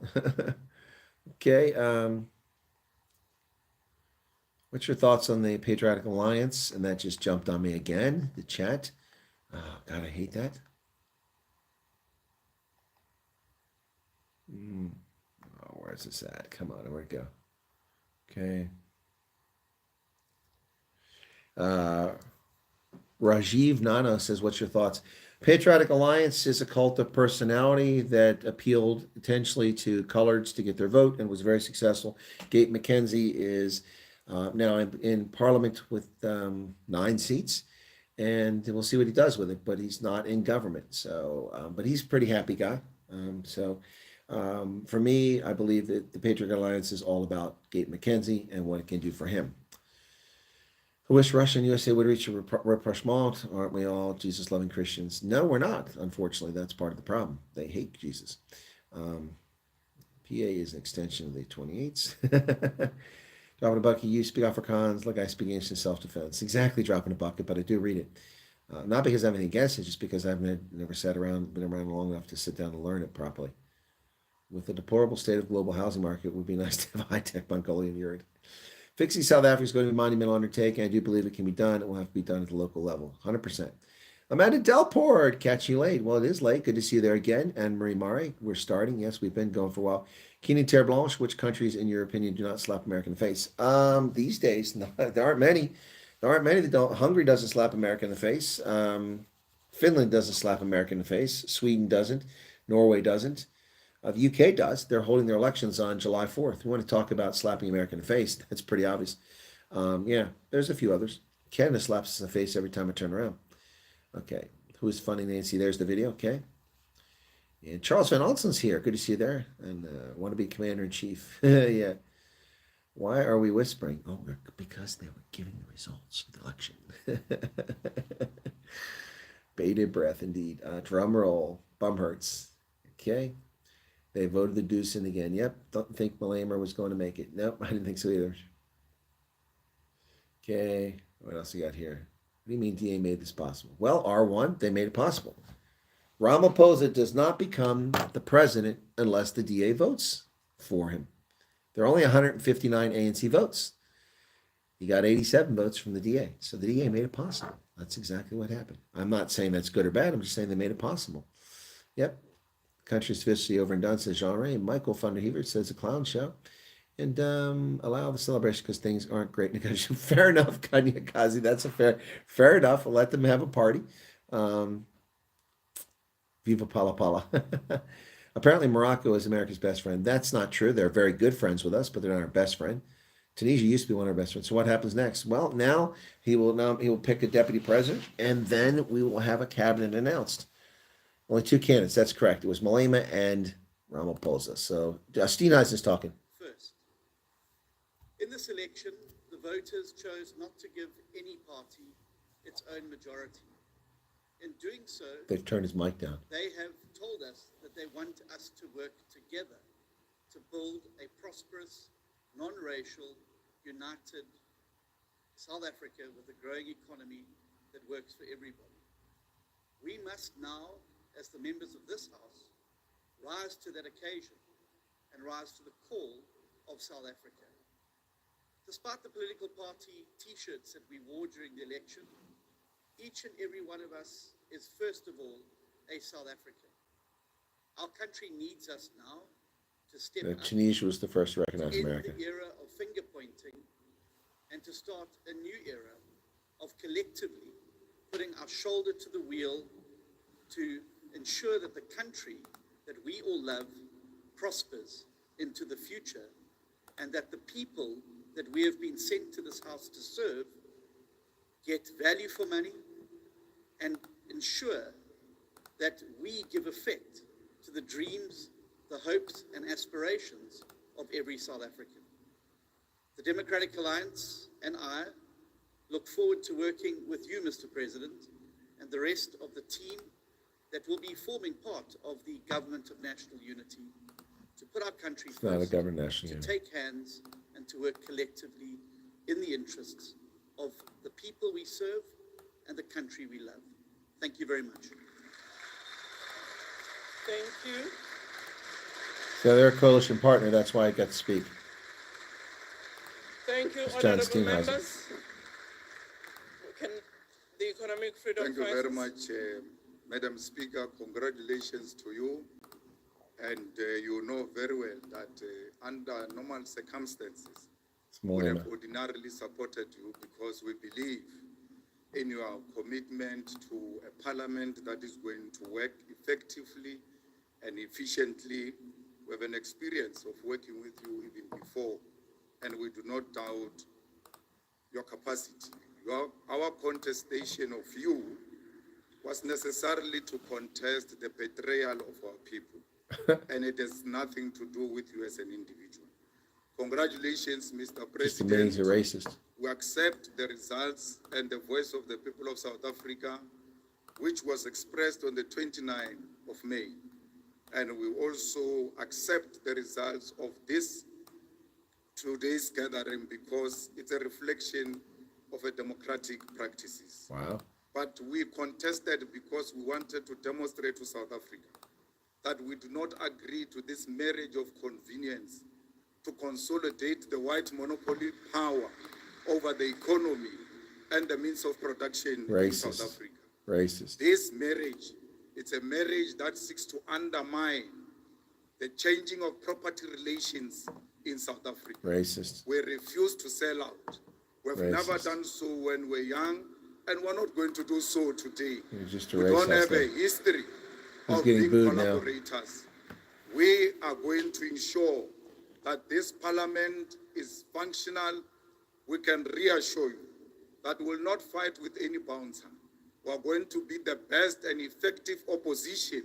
Okay. What's your thoughts on the Patriotic Alliance? And that just jumped on me again, the chat. Oh, God, I hate that. Oh, where's this at? Come on, where'd it go? Okay. Rajiv Nano says, what's your thoughts? Patriotic Alliance is a cult of personality that appealed potentially to coloreds to get their vote and was very successful. Gabe McKenzie is now in Parliament with 9 seats, and we'll see what he does with it, but he's not in government. So, but he's a pretty happy guy. For me, I believe that the Patriotic Alliance is all about Gabe McKenzie and what it can do for him. I wish Russia and USA would reach a rapprochement. Aren't we all Jesus-loving Christians? No, we're not. Unfortunately, that's part of the problem. They hate Jesus. PA is an extension of the 28s. Dropping a bucket, you speak Afrikaans. Look, I speak English in self-defense. Exactly, dropping a bucket, but I do read it. Not because I have anything against it, just because I've never been around long enough to sit down and learn it properly. With the deplorable state of global housing market, it would be nice to have high-tech Mongolian urine. Fixing South Africa is going to be a monumental undertaking. I do believe it can be done. It will have to be done at the local level, 100%. Amanda Delport, catch you late. Well, it is late. Good to see you there again. And Marie Mare, we're starting. Yes, we've been going for a while. Keenan Terre Blanche, which countries, in your opinion, do not slap America in the face? These days, no, there aren't many. There aren't many that don't. Hungary doesn't slap America in the face. Finland doesn't slap America in the face. Sweden doesn't. Norway doesn't. The UK does. They're holding their elections on July 4th. We want to talk about slapping America in the face. That's pretty obvious. Yeah, there's a few others. Canada slaps us in the face every time I turn around. Okay, who is funding the ANC? There's the video, okay. And Charles Van Alsen's here. Good to see you there. And want to be commander-in-chief. Yeah. Why are we whispering? Oh, because they were giving the results of the election. Bated breath, indeed. Drum roll. Bum hurts. Okay. They voted the deuce in again. Yep. Don't think Malema was going to make it. Nope. I didn't think so either. Okay. What else we got here? What do you mean DA made this possible? Well, R1, they made it possible. Ramaphosa does not become the president unless the DA votes for him. There are only 159 ANC votes. He got 87 votes from the DA. So the DA made it possible. That's exactly what happened. I'm not saying that's good or bad. I'm just saying they made it possible. Yep. Country's officially over and done, says Jean-Ray. Michael Thunderheaver says a clown show. And allow the celebration because things aren't great negotiation. Fair enough, Kanye Kazi. That's a fair enough. We'll let them have a party. Viva Pala Pala. Apparently Morocco is America's best friend. That's not true. They're very good friends with us, but they're not our best friend. Tunisia used to be one of our best friends. So what happens next? Well, now he will pick a deputy president, and then we will have a cabinet announced. Only 2 candidates. That's correct. It was Malema and Ramaphosa. So Steenhuisen is talking. First, in this election, the voters chose not to give any party its own majority. In doing so, They've turned his mic down. they have told us that they want us to work together to build a prosperous, non-racial, united South Africa with a growing economy that works for everybody. We must now, as the members of this House, rise to that occasion and rise to the call of South Africa. Despite the political party T-shirts that we wore during the election, each and every one of us is, first of all, a South African. Our country needs us now to step up. Tunisia was the first to recognize America. The era of finger pointing and to start a new era of collectively putting our shoulder to the wheel to ensure that the country that we all love prospers into the future, and that the people that we have been sent to this house to serve get value for money and ensure that we give effect to the dreams, the hopes and aspirations of every South African. The Democratic Alliance and I look forward to working with you, Mr. President, and the rest of the team that will be forming part of the Government of National Unity to put our country first, Not a government national to unity. take hands and to work collectively in the interests of the people we serve and the country we love. Thank you very much. Thank you. So they're a coalition partner. That's why I got to speak. Thank you, It's John honorable Steenhuisen. members. Can the Economic Freedom Thank you very Fighters- much, Madam Speaker. Congratulations to you. And you know very well that under normal circumstances, It's we would have Malema. ordinarily supported you because we believe in your commitment to a parliament that is going to work effectively and efficiently. We have an experience of working with you even before, and we do not doubt your capacity. Our contestation of you was necessarily to contest the betrayal of our people, and it has nothing to do with you as an individual. Congratulations, Mr. Just means President. a racist. We accept the results and the voice of the people of South Africa, which was expressed on the 29th of May. And we also accept the results of today's gathering because it's a reflection of a democratic practices. Wow. But we contested because we wanted to demonstrate to South Africa that we do not agree to this marriage of convenience to consolidate the white monopoly power over the economy and the means of production in South Racist. Africa. Racist. This marriage, it's a marriage that seeks to undermine the changing of property relations in South Africa. Racist. We refuse to sell out. We've never done so when we're young, and we're not going to do so today. You're just a We racist. don't have a history He's of getting being booed now. collaborators. We are going to ensure that this parliament is functional. We can reassure you that we will not fight with any bouncer. We are going to be the best and effective opposition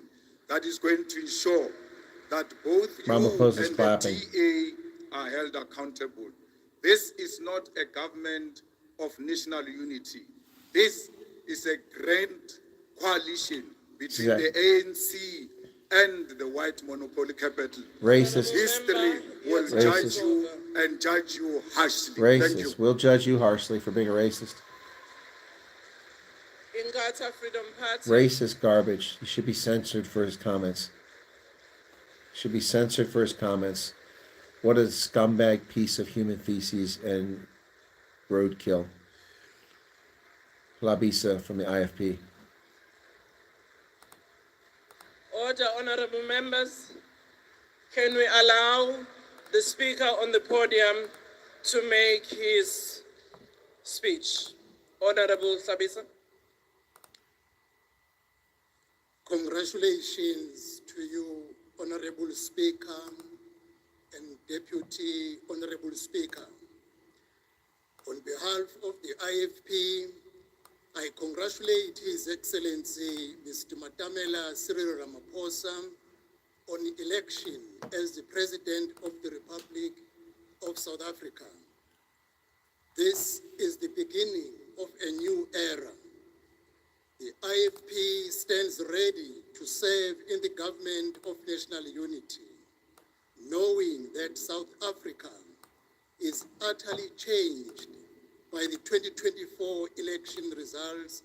that is going to ensure that both you Ramaphosa's and clapping. the DA are held accountable. This is not a government of national unity. This is a grand coalition between the ANC and the white monopoly capital. Racist. History will Racist. judge you and judge you harshly. Thank you. Racist. We'll judge you harshly for being a racist. Ingata Freedom Party. Racist garbage. He should be censored for his comments. Should be censored for his comments. What a scumbag piece of human feces and roadkill. Labisa from the IFP. Order, honorable members. Can we allow the speaker on the podium to make his speech? Honorable Sabisa. Congratulations to you, Honorable Speaker and Deputy Honorable Speaker. On behalf of the IFP, I congratulate His Excellency Mr. Matamela Cyril Ramaphosa on election as the President of the Republic of South Africa. This is the beginning of a new era. The IFP stands ready to serve in the government of national unity, knowing that South Africa is utterly changed by the 2024 election results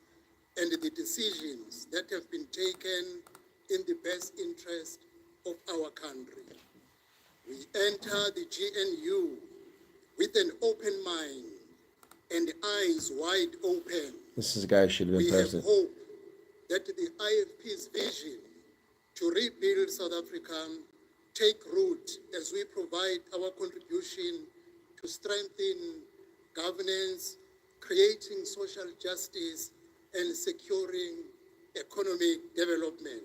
and the decisions that have been taken in the best interest of our country. We enter the GNU with an open mind and eyes wide open. This is a guy who should have been We president. have hope that the IFP's vision to rebuild South Africa take root as we provide our contribution to strengthen governance, creating social justice, and securing economic development.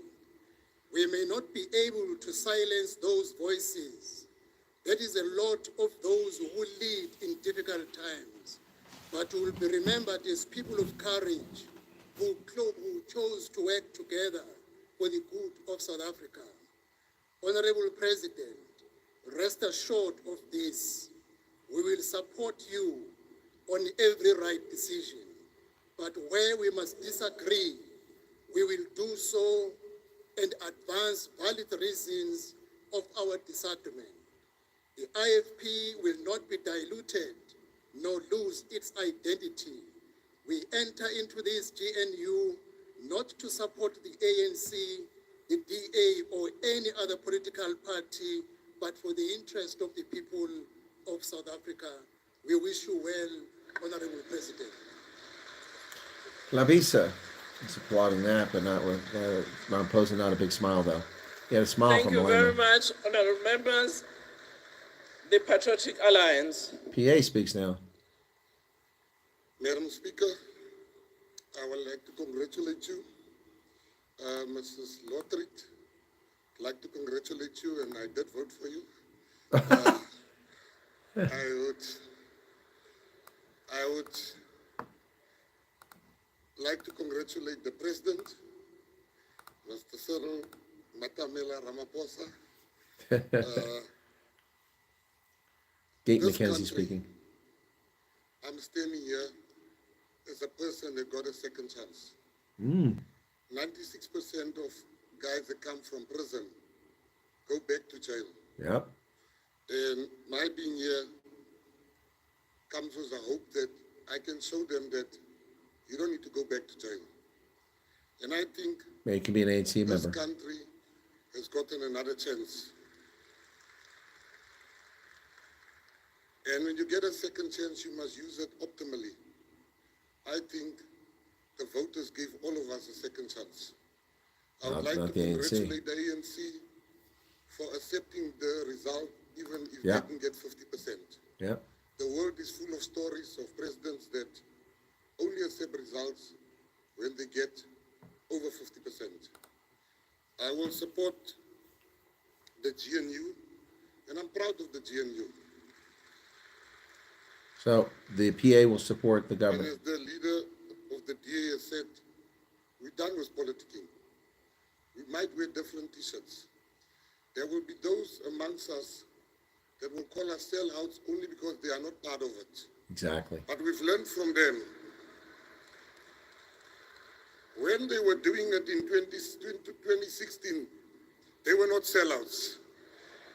We may not be able to silence those voices. That is a lot of those who lead in difficult times, but will be remembered as people of courage who chose to work together for the good of South Africa. Honorable President, rest assured of this. We will support you on every right decision, but where we must disagree, we will do so and advance valid reasons of our disagreement. The IFP will not be diluted nor lose its identity. We enter into this GNU not to support the ANC, the DA, or any other political party, but for the interest of the people of South Africa. We wish you well, Honorable President. Labisa. He's applauding that, but not with Ramaphosa. Not a big smile though. He had a smile Thank from you very Malema. much, honorable members. The Patriotic Alliance. PA speaks now. Madam Speaker, I would like to congratulate you, Mrs. Lothrick. I'd like to congratulate you, and I did vote for you. I would like to congratulate the President, Mr. Cyril Matamela Ramaphosa. Gate This McKenzie country- speaking. I'm standing here as a person that got a second chance. 96% of guys that come from prison go back to jail. Yep. And my being here comes with a hope that I can show them that you don't need to go back to jail. And I think Maybe you can be an ANC this member. country has gotten another chance. And when you get a second chance, you must use it optimally. I think the voters gave all of us a second chance. I would Not like to the ANC. congratulate the ANC for accepting the result, even if Yeah. they didn't get 50%. Yep. The world is full of stories of presidents that only accept results when they get over 50%. I will support the GNU, and I'm proud of the GNU. So the PA will support the And government. as the leader of the DA has said, we're done with politicking. We might wear different t-shirts. There will be those amongst us that will call us sellouts only because they are not part of it. Exactly. But we've learned from them. When they were doing it in 2016, they were not sellouts.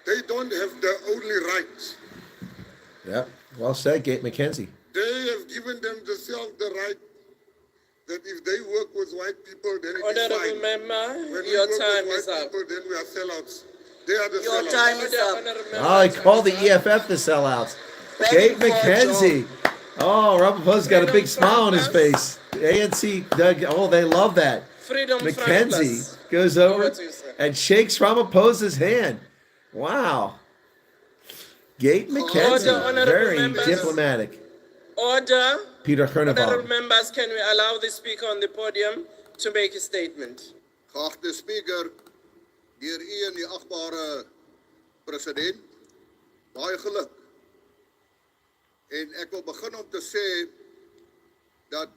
They don't have the only right. Yep. Well said, Gate McKenzie. They have given themselves the right that if they work with white people, then it is Honorable fine. member, When we your work time with is white up. people, then we are sellouts. They are the Your sellouts. time is up. Honorable member, Oh, I time call is the up. EFF the sellouts. Begging Gate for a McKenzie. Oh, Ramaphosa's got a big smile on his face. ANC, oh, they love that. Freedom Front McKenzie Plus. goes over Over to you, sir. and shakes Ramaphosa's hand. Wow. Gate McKenzie, honorable very members. diplomatic. Order. Peter Honorable Herneval. members, can we allow the speaker on the podium to make a statement? Geachte Speaker, deur u en die agbare president, baie geluk. En ek wil begin om te sê dat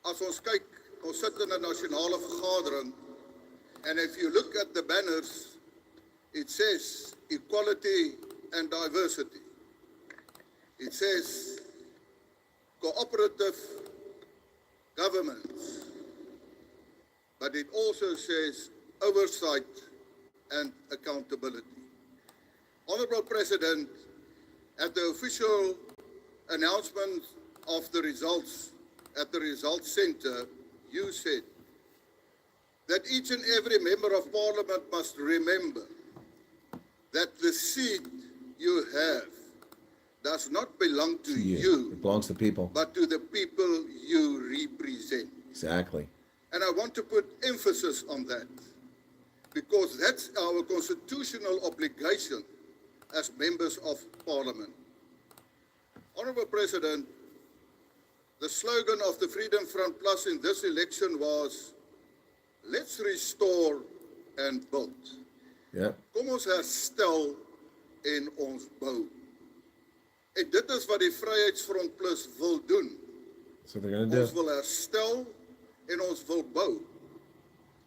as ons kyk, ons sit in 'n nasionale vergadering, and if you look at the banners, it says equality and diversity. It says cooperative governments, but it also says oversight and accountability. Honorable President, at the official announcement of the results at the Results Center, you said that each and every member of Parliament must remember that the seat you have does not belong to you, It belongs to people. but to the people you represent. Exactly. And I want to put emphasis on that, because that's our constitutional obligation as members of Parliament. Honorable President, the slogan of the Freedom Front Plus in this election was, let's restore and build. Yep. Kom ons herstel en ons bou. En dit is wat die Vryheidsfront Plus wil doen. That's what they're going to Ons do. wil herstel en ons wil bou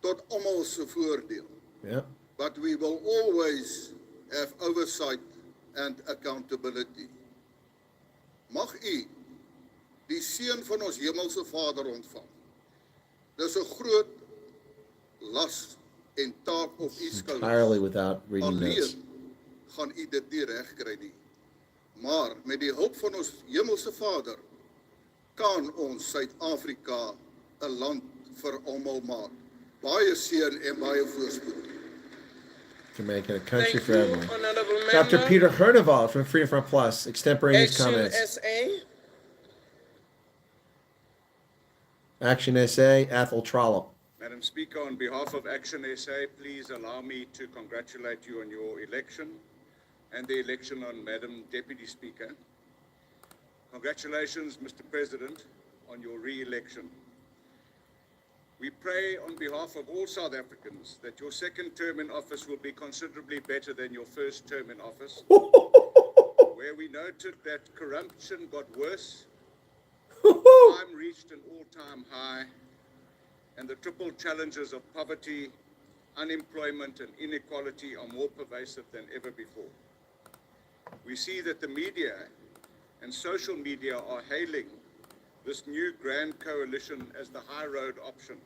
tot almal se voordeel. Yep. But we will always have oversight and accountability. Mag u die seën van ons hemelse Vader ontvang. Dis 'n groot las en taak op u skouers. Entirely without reading notes. Alleen gaan u dit nie regkry nie. Maar met die hulp van ons hemelse Vader kan ons Suid-Afrika 'n land vir almal maak. Baie seën en baie voorspoed. To make it a country Thank for you, everyone. honorable member. Dr. Peter Herneval from Freedom Front Plus, extemporaneous Action comments. SA. Action SA, Athol Trollope. Madam Speaker, on behalf of Action SA, please allow me to congratulate you on your election and the election on Madam Deputy Speaker. Congratulations, Mr. President, on your re-election. We pray on behalf of all South Africans that your second term in office will be considerably better than your first term in office, where we noted that corruption got worse, crime reached an all-time high, and the triple challenges of poverty, unemployment, and inequality are more pervasive than ever before. We see that the media and social media are hailing this new grand coalition as the high road option.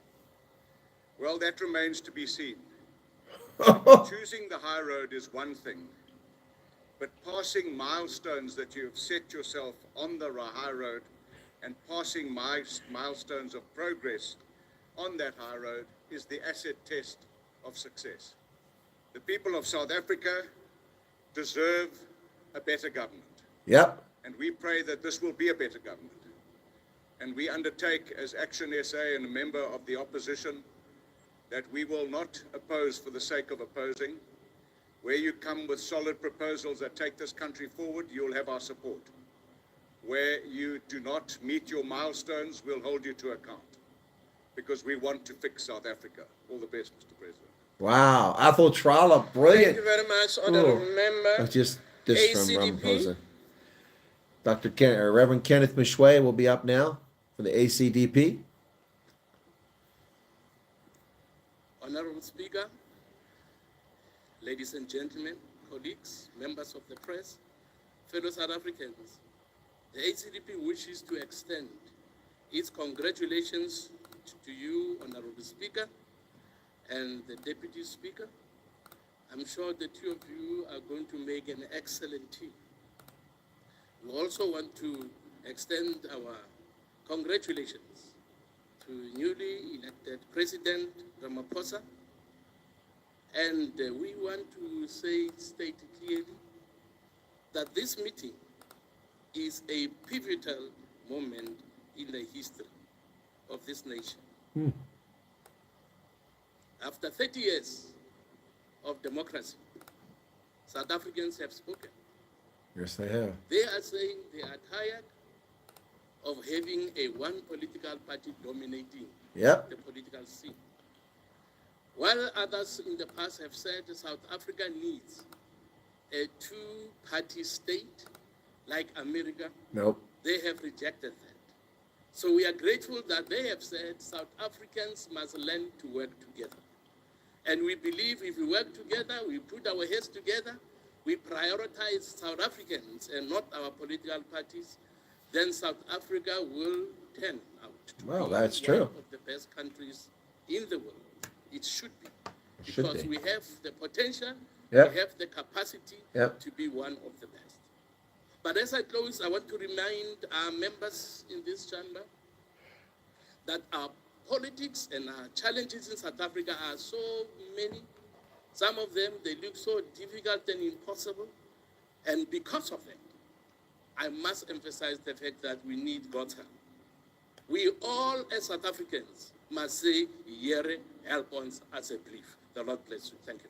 Well, that remains to be seen. Choosing the high road is one thing, but passing milestones that you have set yourself on the high road and passing milestones of progress on that high road is the asset test of success. The people of South Africa deserve a better government. Yep. And we pray that this will be a better government. And we undertake, as Action SA and a member of the opposition, that we will not oppose for the sake of opposing. Where you come with solid proposals that take this country forward, you'll have our support. Where you do not meet your milestones, we'll hold you to account, because we want to fix South Africa. All the best, Mr. President. Wow. Athol Trala, brilliant. Thank you very much, Honorable Member. That's just this from ACDP. Ramaphosa. Reverend Kenneth Mishwe will be up now for the ACDP. Honorable Speaker, ladies and gentlemen, colleagues, members of the press, fellow South Africans, the ACDP wishes to extend its congratulations to you, Honorable Speaker, and the Deputy Speaker. I'm sure the two of you are going to make an excellent team. We also want to extend our congratulations to newly elected President Ramaphosa, and we want to state clearly that this meeting is a pivotal moment in the history of this nation. After 30 years of democracy, South Africans have spoken. Yes, they have. They are saying they are tired of having a one political party dominating the political scene. While others in the past have said South Africa needs a two-party state like America, they have rejected that. So we are grateful that they have said South Africans must learn to work together. And we believe if we work together, we put our heads together, we prioritize South Africans and not our political parties, then South Africa will turn out to be that's one true. of the best countries in the world. It should be. Should Because be. we have the potential, Yep. we have the capacity Yep. to be one of the best. But as I close, I want to remind our members in this chamber that our politics and our challenges in South Africa are so many. Some of them, they look so difficult and impossible. And because of it, I must emphasize the fact that we need God's help. We all, as South Africans, must say, Yere, help us as a belief. The Lord bless you. Thank you.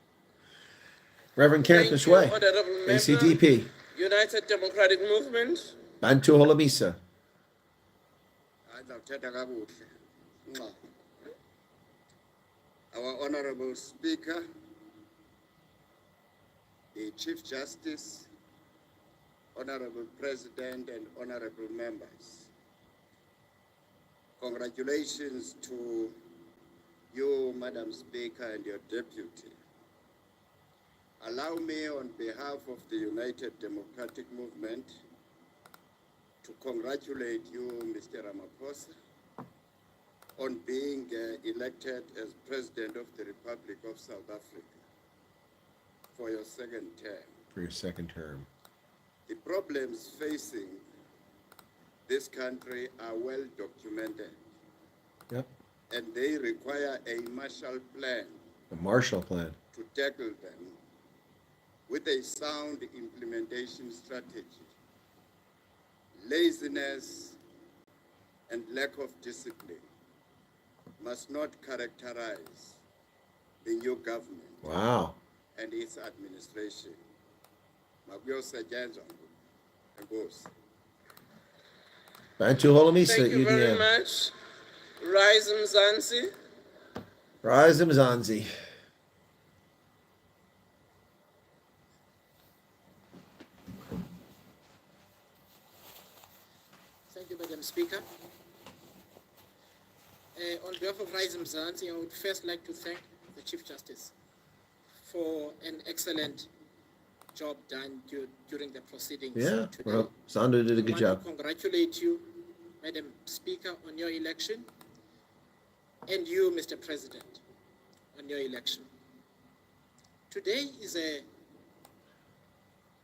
Reverend Kenneth Thank you, Mishwe, Honorable Member. ACDP. United Democratic Movement. Bantu Holomisa. Our Honorable Speaker, the Chief Justice, Honorable President, and Honorable Members. Congratulations to you, Madam Speaker, and your Deputy. Allow me, on behalf of the United Democratic Movement, to congratulate you, Mr. Ramaphosa, on being elected as President of the Republic of South Africa for your second term. For your second term. The problems facing this country are well documented. Yep. And they require a Marshall Plan The Marshall Plan. to tackle them with a sound implementation strategy. Laziness and lack of discipline must not characterize the new government Wow. and its administration. Makuyosetshenzwa enkosi. Bantu Holomisa, Thank you very UDM. much. Rise Mzansi. Rise Mzansi. Thank you, Madam Speaker. On behalf of Rise Mzansi, I would first like to thank the Chief Justice for an excellent job done during the proceedings Yeah, today. well, Sandra did a good I job. want to congratulate you, Madam Speaker, on your election, and you, Mr. President, on your election. Today is a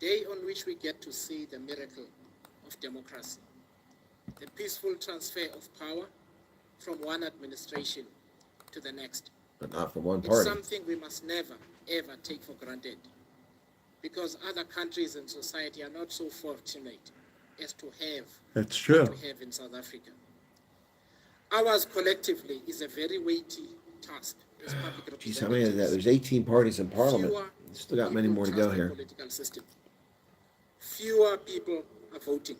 day on which we get to see the miracle of democracy, the peaceful transfer of power from one administration to the next. But not from one It's party. something we must never, ever take for granted, because other countries and society are not so fortunate as to have That's true. what we have in South Africa. Ours collectively is a very weighty task as public Geez, how many is that? representatives. There's 18 parties in Parliament. Fewer Still got many people more to trust go the here. political system. Fewer people are voting.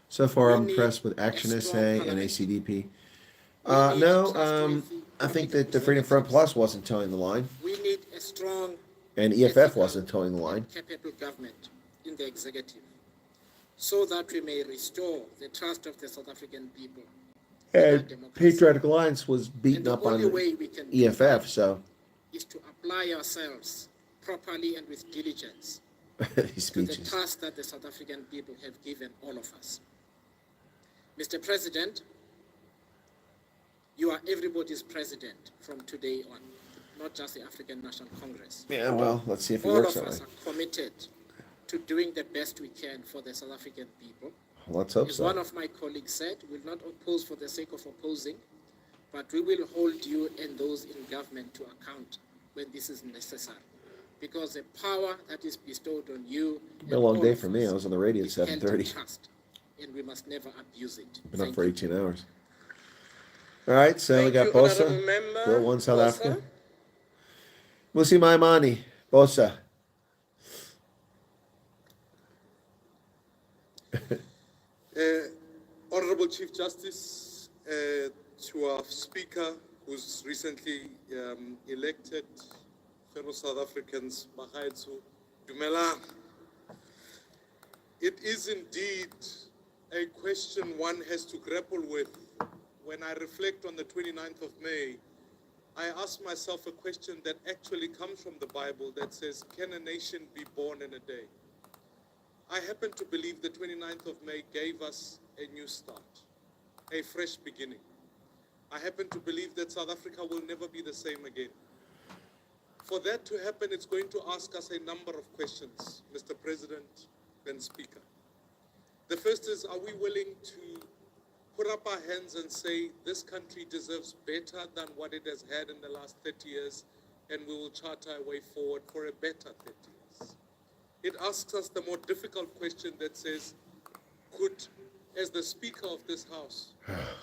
So far, We I'm need impressed with a Action strong SA and parliament. ACDP. We need No, trustworthy I think political that the Freedom Front representatives. Plus wasn't towing the line, We need a strong and EFF ethical wasn't towing the line. and capable government in the executive, so that we may restore the trust of the South African people. in our And democracy. Patriotic Alliance was And beaten the up on only way the we can do EFF, that so is to apply ourselves properly and with diligence these to the speeches. task that the South African people have given all of us. Mr. President, you are everybody's president from today on, not just the African National Congress. Yeah, well, let's see if it All works of that us way. are committed to doing the best we can for the South African people. Let's hope As one so. of my colleagues said, we'll not oppose for the sake of opposing, but we will hold you and those in government to account when this is necessary. Because the power that is bestowed on you Been a long day for me. I was on the radio at is held in 7:30. trust, and we must never abuse it. Been up Thank for you. 18 hours. All right, so we Thank got you, Bosa, Honourable Member. Bill 1 South Bosa. Africa. Musi Maimani, Bosa. Honorable Chief Justice, to our Speaker, who's recently elected, fellow South Africans, Bagaetso, Dumelang. It is indeed a question one has to grapple with. When I reflect on the 29th of May, I ask myself a question that actually comes from the Bible that says, can a nation be born in a day? I happen to believe the 29th of May gave us a new start, a fresh beginning. I happen to believe that South Africa will never be the same again. For that to happen, it's going to ask us a number of questions, Mr. President and Speaker. The first is, are we willing to put up our hands and say, this country deserves better than what it has had in the last 30 years, and we will chart our way forward for a better 30 years? It asks us the more difficult question that says, could, as the Speaker of this House,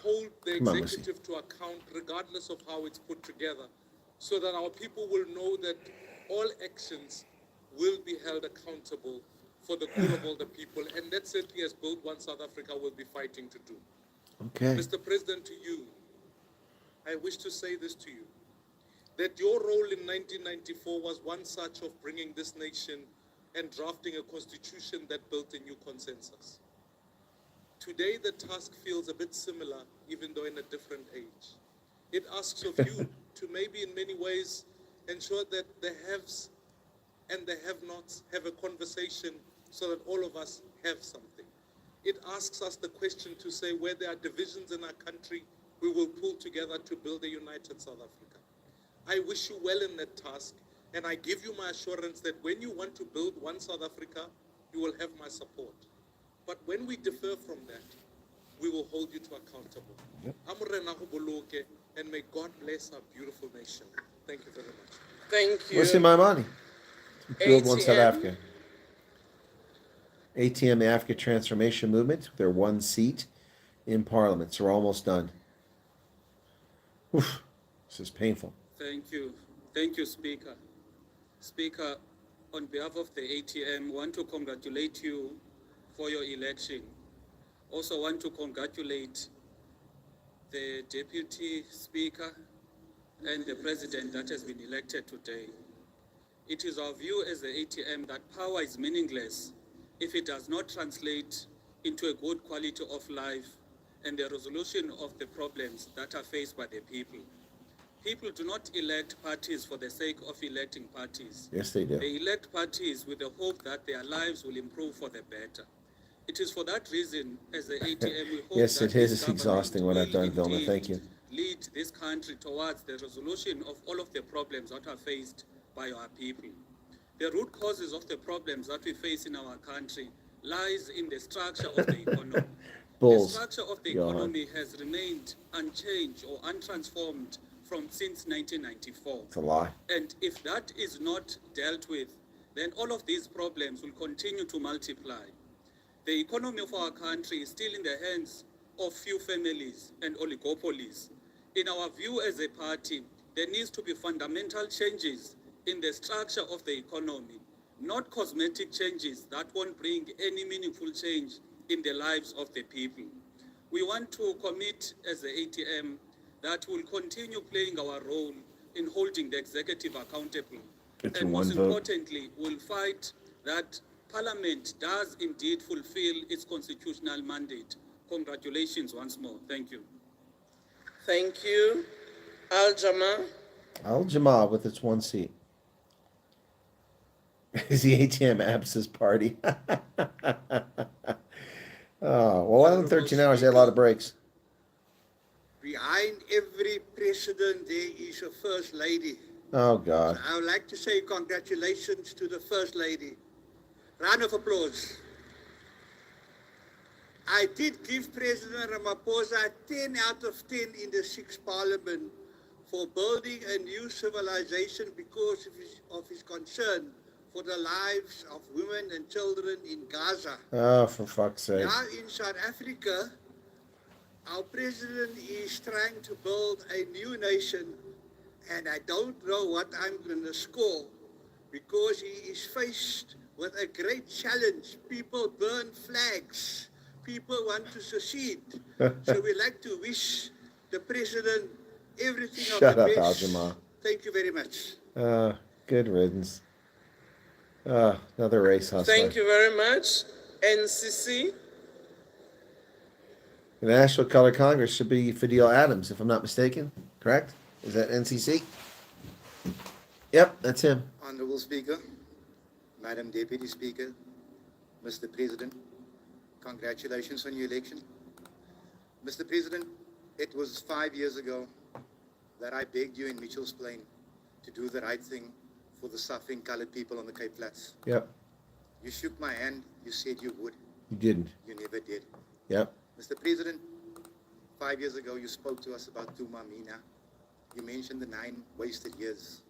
hold the Come on, Missy. executive to account regardless of how it's put together, so that our people will know that all actions will be held accountable for the good of all the people, and that certainly as Build One South Africa will be fighting to do. Okay. Mr. President, to you, I wish to say this to you, that your role in 1994 was one such of bringing this nation and drafting a constitution that built a new consensus. Today, the task feels a bit similar, even though in a different age. It asks of you to maybe in many ways ensure that the haves and the have-nots have a conversation so that all of us have something. It asks us the question to say where there are divisions in our country, we will pull together to build a united South Africa. I wish you well in that task, and I give you my assurance that when you want to build one South Africa, you will have my support. But when we differ from that, we will hold you to accountable. Amorena go boloke, and may God bless our beautiful nation. Thank you very much. Thank you. Musi Maimani, Build 1 South ATM. Africa. ATM, the Africa Transformation Movement, their one seat in Parliament. So we're almost done. Oof, this is painful. Thank you. Thank you, Speaker. Speaker, on behalf of the ATM, want to congratulate you for your election. Also want to congratulate the Deputy Speaker and the president that has been elected today. It is our view as the ATM that power is meaningless if it does not translate into a good quality of life and the resolution of the problems that are faced by the people. People do not elect parties for the sake of electing parties. Yes, they do. They elect parties with the hope that their lives will improve for the better. It is for that reason, as the ATM, we hope Yes, that it is. this It's exhausting what I've government done, will Vilma. Thank you. lead this country towards the resolution of all of the problems that are faced by our people. The root causes of the problems that we face in our country lies in the structure of the economy. Bulls. The structure of the Go on. economy has remained unchanged or untransformed since 1994. It's a lie. And if that is not dealt with, then all of these problems will continue to multiply. The economy of our country is still in the hands of few families and oligopolies. In our view as a party, there needs to be fundamental changes in the structure of the economy, not cosmetic changes that won't bring any meaningful change in the lives of the people. We want to commit as the ATM that will continue playing our role in holding the executive accountable. It's And a most one vote. importantly, we'll fight that Parliament does indeed fulfill its constitutional mandate. Congratulations once more. Thank you. Thank you. Al Jama. Al Jamal with its one seat. Is the ATM Abs's party? Oh, well, in 13 hours, they had a lot of breaks. Behind every president, there is a first lady. Oh, God. I would like to say congratulations to the first lady. Round of applause. I did give President Ramaphosa 10 out of 10 in the 6th Parliament for building a new civilization because of his concern for the lives of women and children in Gaza. Oh, for fuck's sake. Now in South Africa, our president is trying to build a new nation, and I don't know what I'm going to score because he is faced with a great challenge. People burn flags. People want to secede. So we like to wish the president everything Shut of the up, best. Al Jamal. Thank you very much. Good riddance. Another race hustler. Thank you very much. NCC. The National Color Congress should be Fidel Adams, if I'm not mistaken. Correct? Is that NCC? Yep, that's him. Honorable Speaker, Madam Deputy Speaker, Mr. President, congratulations on your election. Mr. President, it was 5 years ago that I begged you in Mitchell's Plain to do the right thing for the suffering colored people on the Cape Flats. Yep. You shook my hand, you said you would. You didn't. You never did. Yep. Mr. President, 5 years ago you spoke to us about Tuma Mina. You mentioned the 9 wasted years.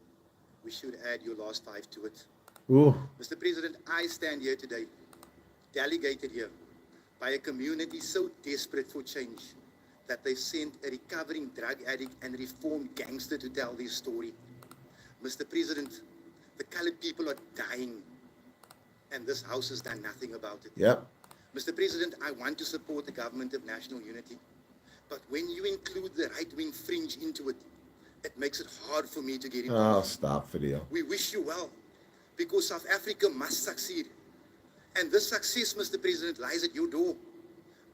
We should add your last 5 to it. Ooh. Mr. President, I stand here today, delegated here by a community so desperate for change that they sent a recovering drug addict and reformed gangster to tell their story. Mr. President, the colored people are dying, and this House has done nothing about it. Yep. Mr. President, I want to support the government of national unity, but when you include the right-wing fringe into it, it makes it hard for me to get Oh, involved. stop, Fidel. We wish you well, because South Africa must succeed. And this success, Mr. President, lies at your door.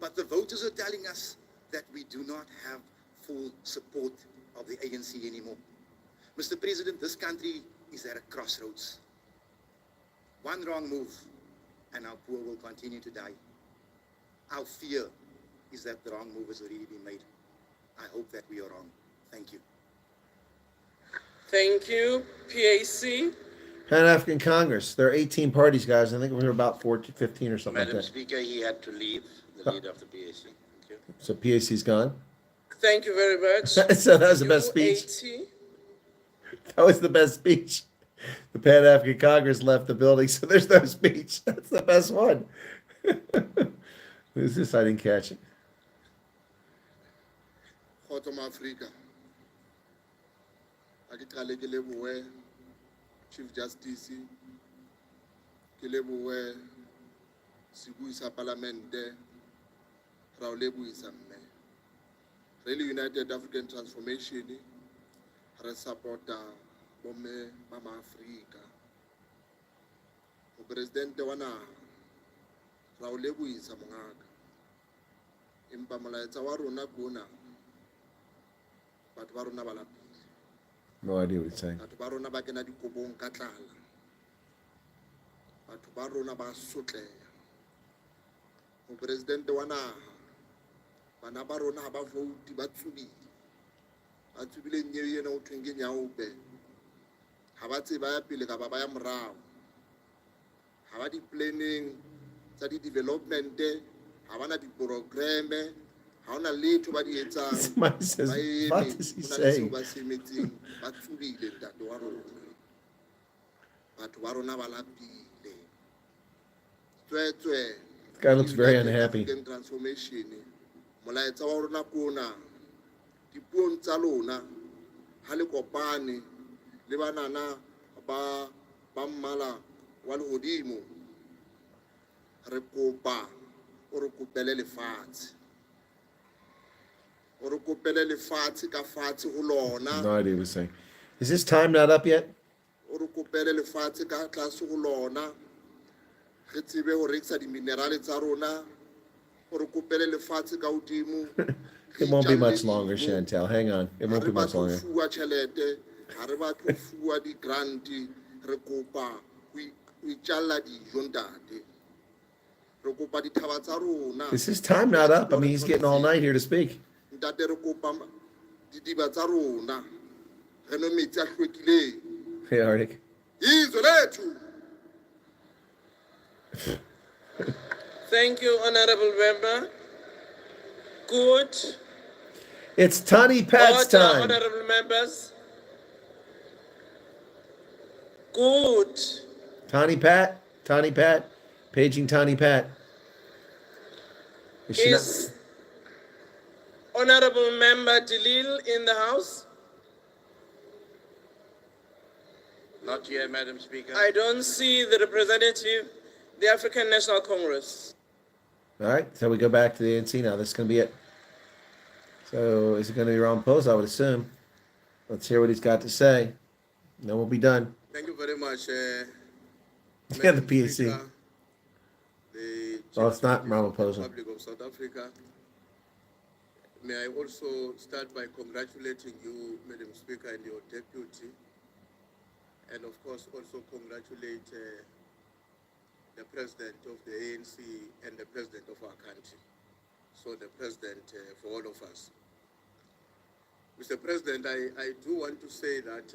But the voters are telling us that we do not have full support of the ANC anymore. Mr. President, this country is at a crossroads. One wrong move, and our poor will continue to die. Our fear is that the wrong move has already been made. I hope that we are wrong. Thank you. Thank you. PAC. Pan-African Congress. There are 18 parties, guys. I think we're about 15 or something Madam like that. Speaker, he had to leave, the leader of the PAC. Thank you. So PAC's gone. Thank you very much. So that was the best speech. UAT. That was the best speech. The Pan-African Congress left the building, so there's no speech. That's the best one. Who's this? I didn't catch it. Kgotsong Africa. A ke qale ke lebohe Chief Justice, ke lebohe sebui sa Palamente, ra o lebohisa mme. Really United African Transformation, re support-a bomme ba maAfrika. Mopresidente wa naha ra o lebohisa mongaka, empa molaetsa wa rona ke ona, batho ba rona ba lapile, No idea what he's saying. batho ba rona ba kena dikobong ka tlala, batho ba rona ba sotleha. Mopresidente wa naha, bana ba rona ha ba vote, ba tsubile nyewe ena ho thweng ke nyaope, ha ba tseba ya pele ka ba ya morao, ha ba di-planning tsa di-development, ha ba na di-programme, ha hona letho ba di etsang. Somebody says, what is he saying? Ba semetseng ba tsubile ntate wa rona, batho ba rona ba lapile. Tswetswe, This guy looks very unhappy. transformation, molaetsa wa rona ke ona, dipuong tsa lona ha le kopane le banana ba mmala wa lehodimo, re kopa o re kopele lefatshe, o re kopele lefatshe ka fatshe ho lona, No idea what he's saying. Is his time not up yet? o re kopele lefatshe ka tlase ho lona, re tsebe ho rekisa di-minerale tsa rona, o re kopele lefatshe ka hodimo. It won't be much longer, Chantal. Hang on. It won't be much longer. Fuwa tjhelete, ha re batho fuwa di-grant, re kopa ho itjalla dijo ntate, re kopa dithaba tsa rona. Is his time not up? I mean, he's getting all night here to speak. Ntate re kopa didiba tsa rona, re nwe metsi a hlwekileng. Hey, Arctic. Izwe lethu. Thank you, Honorable Member. Good. It's Tani Pat's Order, time. Honorable Members. Good. Tani Pat, paging Tani Pat. Is she not- Is Honorable Member Delil in the House? Not here, Madam Speaker. I don't see the representative, the African National Congress. All right, so we go back to the ANC now. This is going to be it. So is it going to be Ramaphosa? I would assume. Let's hear what he's got to say. Then we'll be done. Thank you very much. Yeah, the PAC. The Oh, it's not Ramaphosa. Republic of South Africa. May I also start by congratulating you, Madam Speaker, and your deputy, and of course also congratulate the President of the ANC and the President of our country. So the President for all of us. Mr. President, I do want to say that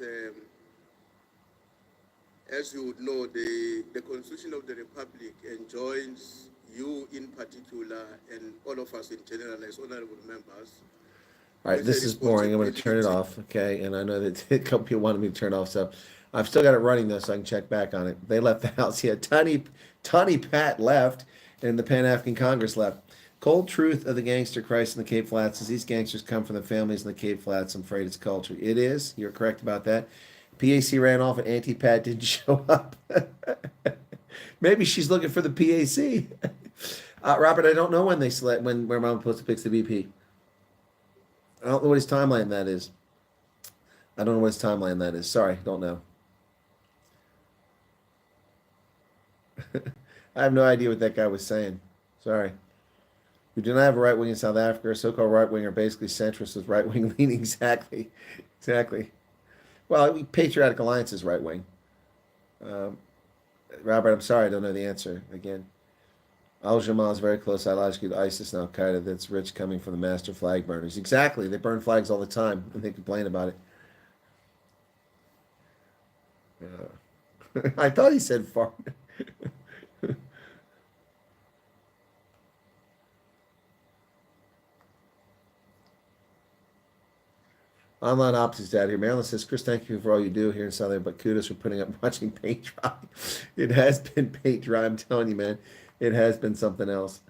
as you would know, the Constitution of the Republic enjoins you in particular and all of us in general as honorable members. All right, this is boring. I'm going to turn it off, okay? And I know that a couple people wanted me to turn it off, so I've still got it running though, so I can check back on it. They left the house. Yeah, Tani Pat left, and the Pan-African Congress left. Cold truth of the gangster crisis in the Cape Flats is these gangsters come from the families in the Cape Flats. I'm afraid it's culture. It is. You're correct about that. PAC ran off and Anti-Pat didn't show up. Maybe she's looking for the PAC. Robert, I don't know when they select when Ramaphosa picks the VP. I don't know what his timeline that is. I don't know what his timeline that is. Sorry, don't know. I have no idea what that guy was saying. Sorry. We do not have a right wing in South Africa. A so-called right wing are basically centrist with right wing leaning. Exactly. Well, Patriotic Alliance is right wing. Robert, I'm sorry, I don't know the answer. Again, Al Jamal is very close ideologically to ISIS and Al Qaeda. That's rich coming from the master flag burners. Exactly. They burn flags all the time and they complain about it. I thought he said far. Online opposites out here. Marilyn says, Chris, thank you for all you do here in Southern, but kudos for putting up watching paint dry. It has been paint dry. I'm telling you, man. It has been something else.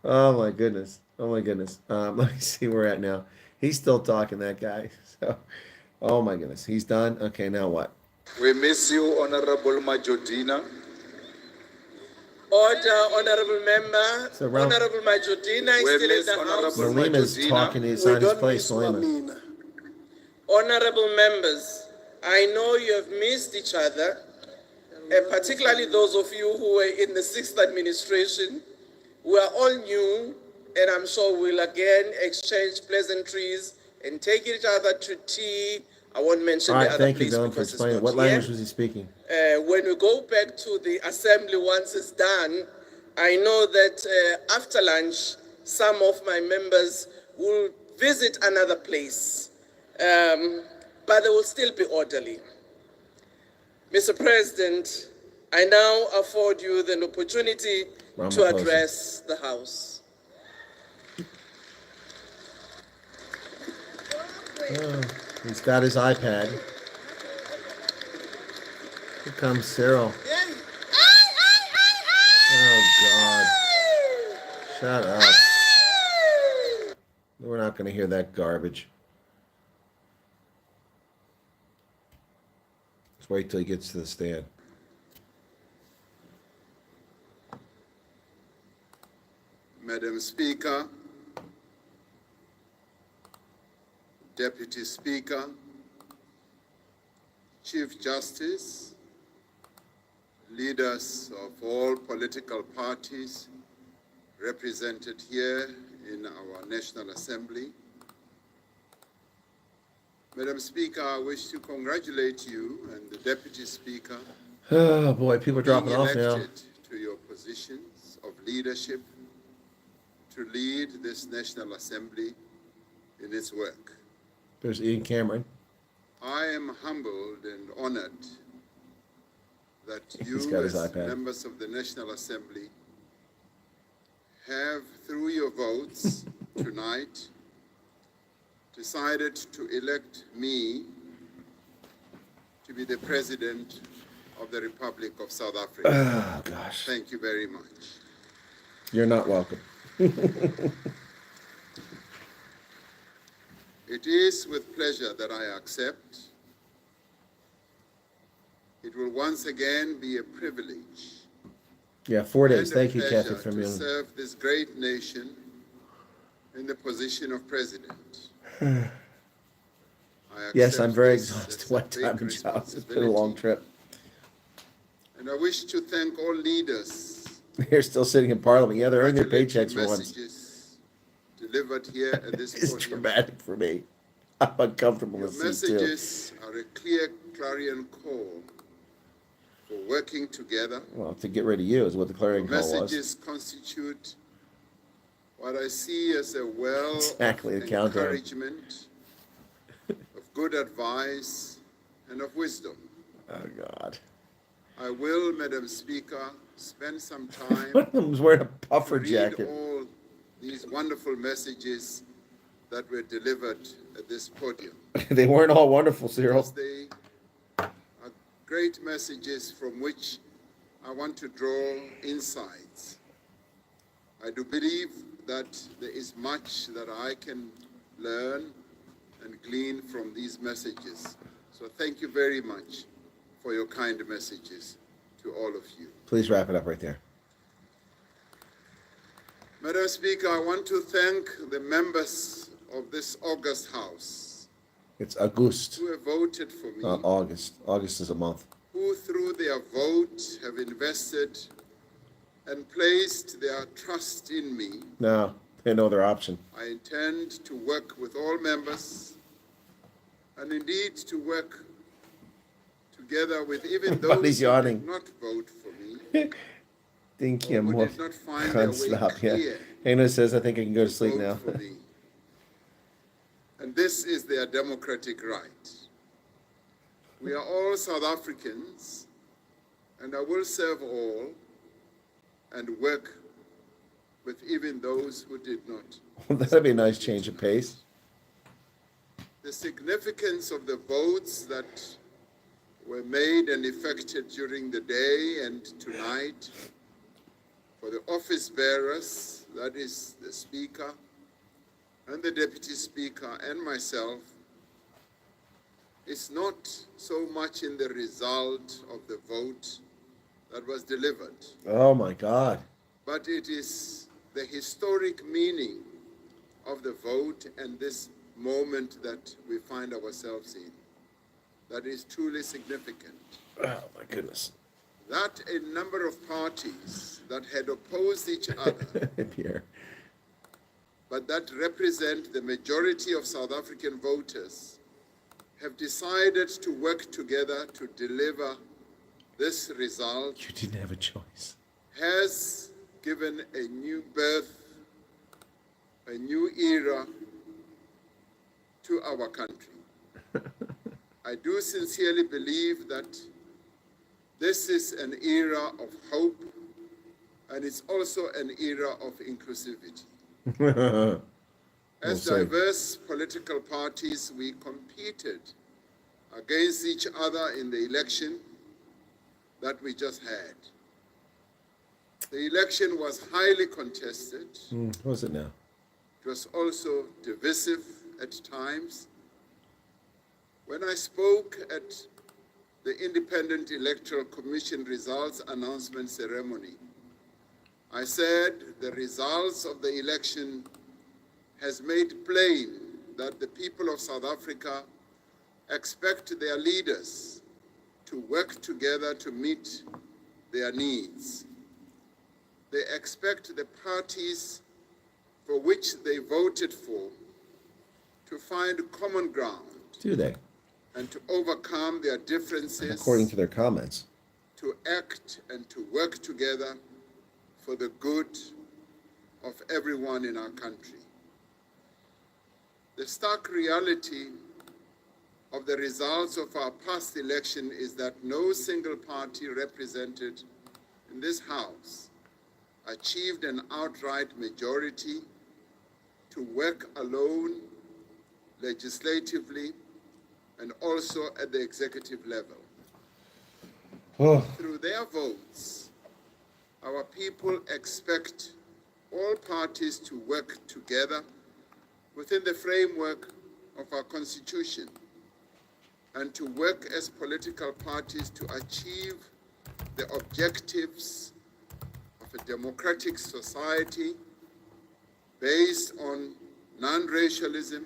Oh, my goodness. Let me see where we're at now. He's still talking, that guy. So, oh, my goodness. He's done? Okay, now what? We miss you, Honorable Majodina. Order, Honorable Member. So, Honorable Majodina is still in the House. Malema is talking. He's on his place, Malema. Honorable members, I know you have missed each other, particularly those of you who were in the 6th administration. We are all new, and I'm sure we'll again exchange pleasantries and take each other to tea. I won't mention All the right, other thank you, place Dylan, for because it's explaining. not What here. language was he speaking? When we go back to the assembly once it's done, I know that after lunch, some of my members will visit another place, but they will still be orderly. Mr. President, I now afford you the opportunity to Ramaphosa. address the House. Oh, he's got his iPad. Here comes Cyril. Oh, God. Shut up. We're not going to hear that garbage. Let's wait till he gets to the stand. Madam Speaker, Deputy Speaker, Chief Justice, leaders of all political parties represented here in our National Assembly. Madam Speaker, I wish to congratulate you and the Deputy Speaker Oh, boy, people are dropping being off now. elected to your positions of leadership to lead this National Assembly in its work. There's Ian Cameron. I am humbled and honored that He's you, got his as iPad. members of the National Assembly, have, through your votes tonight, decided to elect me to be the President of the Republic of South Africa. Oh, gosh. Thank you very much. You're not welcome. It is with pleasure that I accept. It will once again be a privilege Yeah, 4 days. and a Thank you, pleasure Kathy, from to you. serve this great nation in the position of President. Yes, I'm very this exhausted. as a What big time and job? It's been a long trip. And I wish to thank all leaders They're still sitting in Parliament. Yeah, they're earning their paychecks for once. messages delivered here at this It's podium. dramatic for me. I'm uncomfortable Your with this too. messages are a clear clarion call for working together. Well, to get rid of you is what the clarion call was. Messages constitute what I see as a well Exactly, of the countdown. encouragement, of good advice, and of wisdom. Oh, God. I will, Madam Speaker, spend some time One of them was wearing a to puffer read jacket. all these wonderful messages that were delivered at this podium. They weren't all wonderful, Cyril. Because they are great messages from which I want to draw insights. I do believe that there is much that I can learn and glean from these messages. So thank you very much for your kind messages to all of you. Please wrap it up right there. Madam Speaker, I want to thank the members of this August House It's August, who have voted for me, not August. August is a month. who through their vote have invested and placed their trust in me. No, they know their option. I intend to work with all members and indeed to work together with even those Buddy's who yawning. did not vote for me Think or you who more. did not find their Can't way stop, yeah. clear Hannah says, I think I can go to to sleep vote now. for me. And this is their democratic right. We are all South Africans, and I will serve all and work with even those who did not. That'd be a nice change of pace. The significance of the votes that were made and effected during the day and tonight for the office bearers, that is the Speaker and the Deputy Speaker and myself, is not so much in the result of the vote that was delivered, Oh, my God. but it is the historic meaning of the vote and this moment that we find ourselves in that is truly significant. Oh, my goodness. That a number of parties that had opposed each other, Pierre. but that represent the majority of South African voters, have decided to work together to deliver this result. You didn't have a choice. Has given a new birth, a new era to our country. I do sincerely believe that this is an era of hope, and it's also an era of inclusivity. As diverse political parties, we competed against each other in the election that we just had. The election was highly contested. What was it now? It was also divisive at times. When I spoke at the Independent Electoral Commission results announcement ceremony, I said the results of the election has made plain that the people of South Africa expect their leaders to work together to meet their needs. They expect the parties for which they voted for to find common ground. Do they? And to overcome their differences. According to their comments. To act and to work together for the good of everyone in our country. The stark reality of the results of our past election is that no single party represented in this House achieved an outright majority to work alone, legislatively, and also at the executive level. Through their votes, our people expect all parties to work together within the framework of our Constitution and to work as political parties to achieve the objectives of a democratic society based on non-racialism,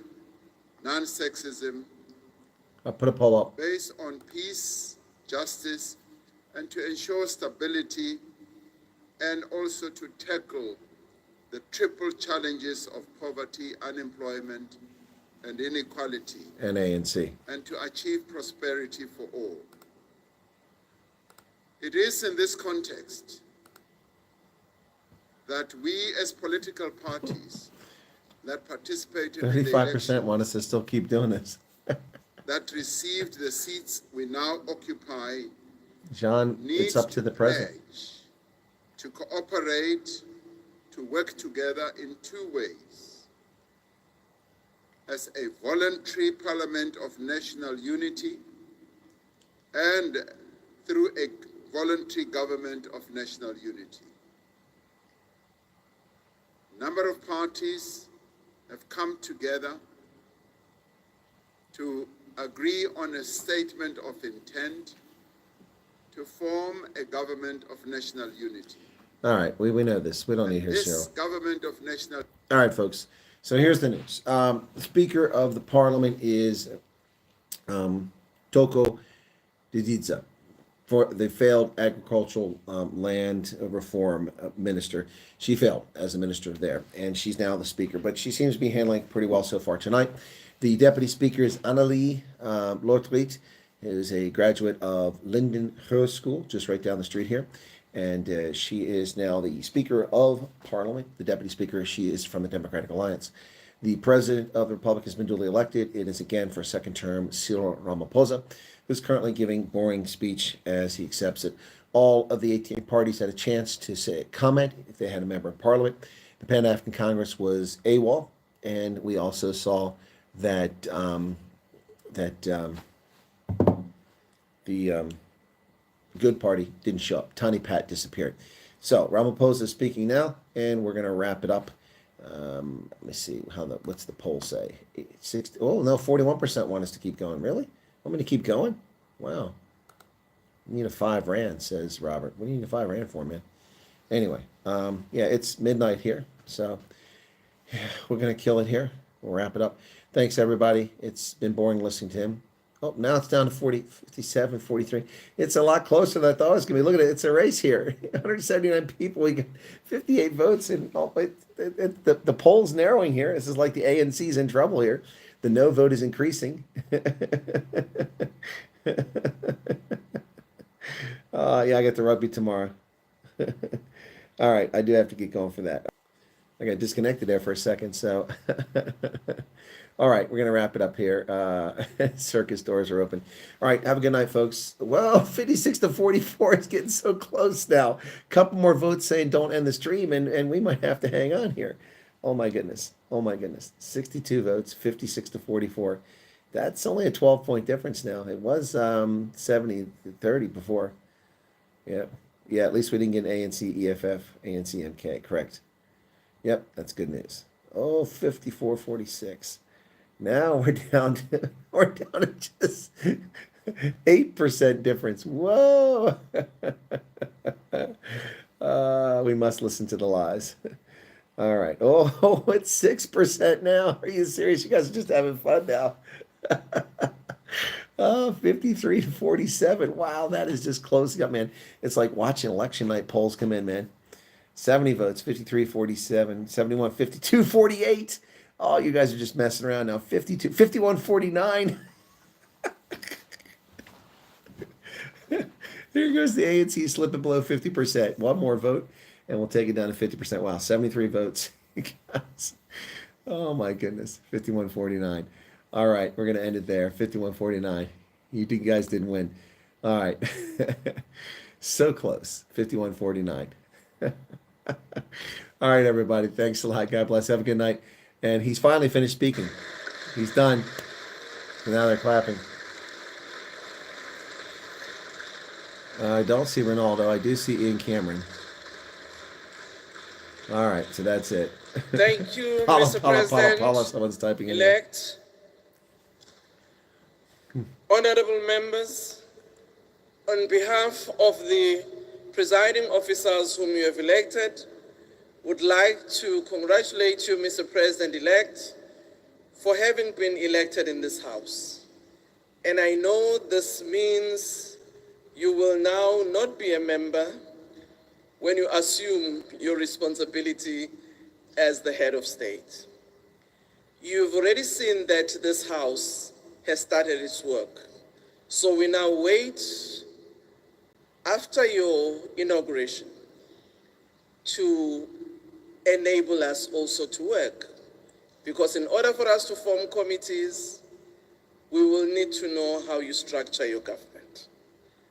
non-sexism, I'll put a poll up. based on peace, justice, and to ensure stability, and also to tackle the triple challenges of poverty, unemployment, and inequality, And ANC. and to achieve prosperity for all. It is in this context that we as political parties that participated in the 35% election, want us to still keep doing this. that received the seats we now occupy, John, it's up to the president. pledge to cooperate, to work together in two ways. As a voluntary parliament of national unity and through a voluntary government of national unity. A number of parties have come together to agree on a statement of intent to form a government of national unity. All right, we know this. We don't need to hear This Cheryl. government of national. All right, folks. So here's the news. The Speaker of the Parliament is Toko Didiza, for the failed agricultural land reform minister. She failed as a minister there, and she's now the Speaker, but she seems to be handling it pretty well so far tonight. The Deputy Speaker is Annelie Lortweit, who is a graduate of Linden School, just right down the street here. And she is now the Speaker of Parliament. The Deputy Speaker, she is from the Democratic Alliance. The President of the Republic has been duly elected. It is again for a second term, Cyril Ramaphosa, who's currently giving boring speech as he accepts it. All of the 18 parties had a chance to say comment if they had a member of Parliament. The Pan-African Congress was AWOL, and we also saw that the Good Party didn't show up. Tiny Pat disappeared. So Ramaphosa is speaking now, and we're going to wrap it up. Let me see what's the poll say? 60. Oh no, 41% want us to keep going. Really? Want me to keep going? Wow. I need a 5 rand, says Robert. What do you need a 5 rand for, man? Anyway, yeah, it's midnight here, so we're going to kill it here. We'll wrap it up. Thanks, everybody. It's been boring listening to him. Oh, now it's down to 40, 57, 43. It's a lot closer than I thought it was going to be. Look at it. It's a race here. 179 people. We got 58 votes. And the poll's narrowing here. This is like the ANC's in trouble here. The no vote is increasing. Yeah, I got the rugby tomorrow. All right, I do have to get going for that. I got disconnected there for a second, so all right, we're gonna wrap it up here. Circus doors are open. All right, have a good night, folks. Well, 56 to 44, it's getting so close now. Couple more votes saying don't end the stream, and we might have to hang on here. Oh my goodness. Oh my goodness. 62 votes, 56 to 44. That's only a 12-point difference now. It was 70 to 30 before. Yeah. Yeah, at least we didn't get an ANC, EFF, ANC, MK. Correct. Yep, that's good news. Oh, 54, 46. Now we're down to just 8% difference. Whoa. We must listen to the lies. All right. Oh, it's 6% now. Are you serious? You guys are just having fun now. Oh, 53 to 47. Wow, that is just closing up, man. It's like watching election night polls come in, man. 70 votes, 53, 47, 71, 52, 48. Oh, you guys are just messing around now. 52, 51, 49. There goes the ANC slipping below 50%. One more vote, and we'll take it down to 50%. Wow, 73 votes. Oh, my goodness. 51, 49. All right, we're going to end it there. 51, 49. You guys didn't win. All right. So close. 51, 49. All right, everybody. Thanks a lot. God bless. Have a good night. And he's finally finished speaking. He's done. And now they're clapping. I don't see Ronaldo. I do see Ian Cameron. All right, so that's it. Thank you, Mr. President. Paula, someone's typing in elect. Honorable members, on behalf of the presiding officers whom you have elected, would like to congratulate you, Mr. President-elect, for having been elected in this House. And I know this means you will now not be a member when you assume your responsibility as the head of state. You've already seen that this House has started its work. So we now wait after your inauguration to enable us also to work. Because in order for us to form committees, we will need to know how you structure your government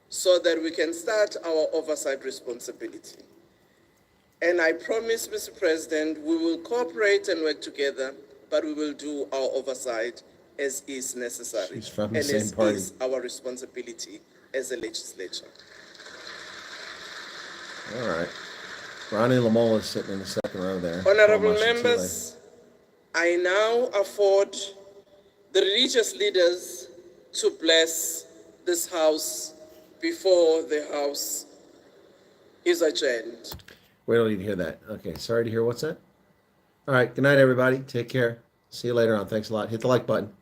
so that we can start our oversight responsibility. And I promise, Mr. President, we will cooperate and work together, but we will do our oversight as is necessary. She's from the and same as party. is our responsibility as a legislature. All right. Ronnie Lamola is sitting in the second row there. Honorable members, I now afford the religious leaders to bless this House before the House is adjourned. Wait till you hear that. Okay, sorry to hear what's that? All right, good night, everybody. Take care. See you later on. Thanks a lot. Hit the like button.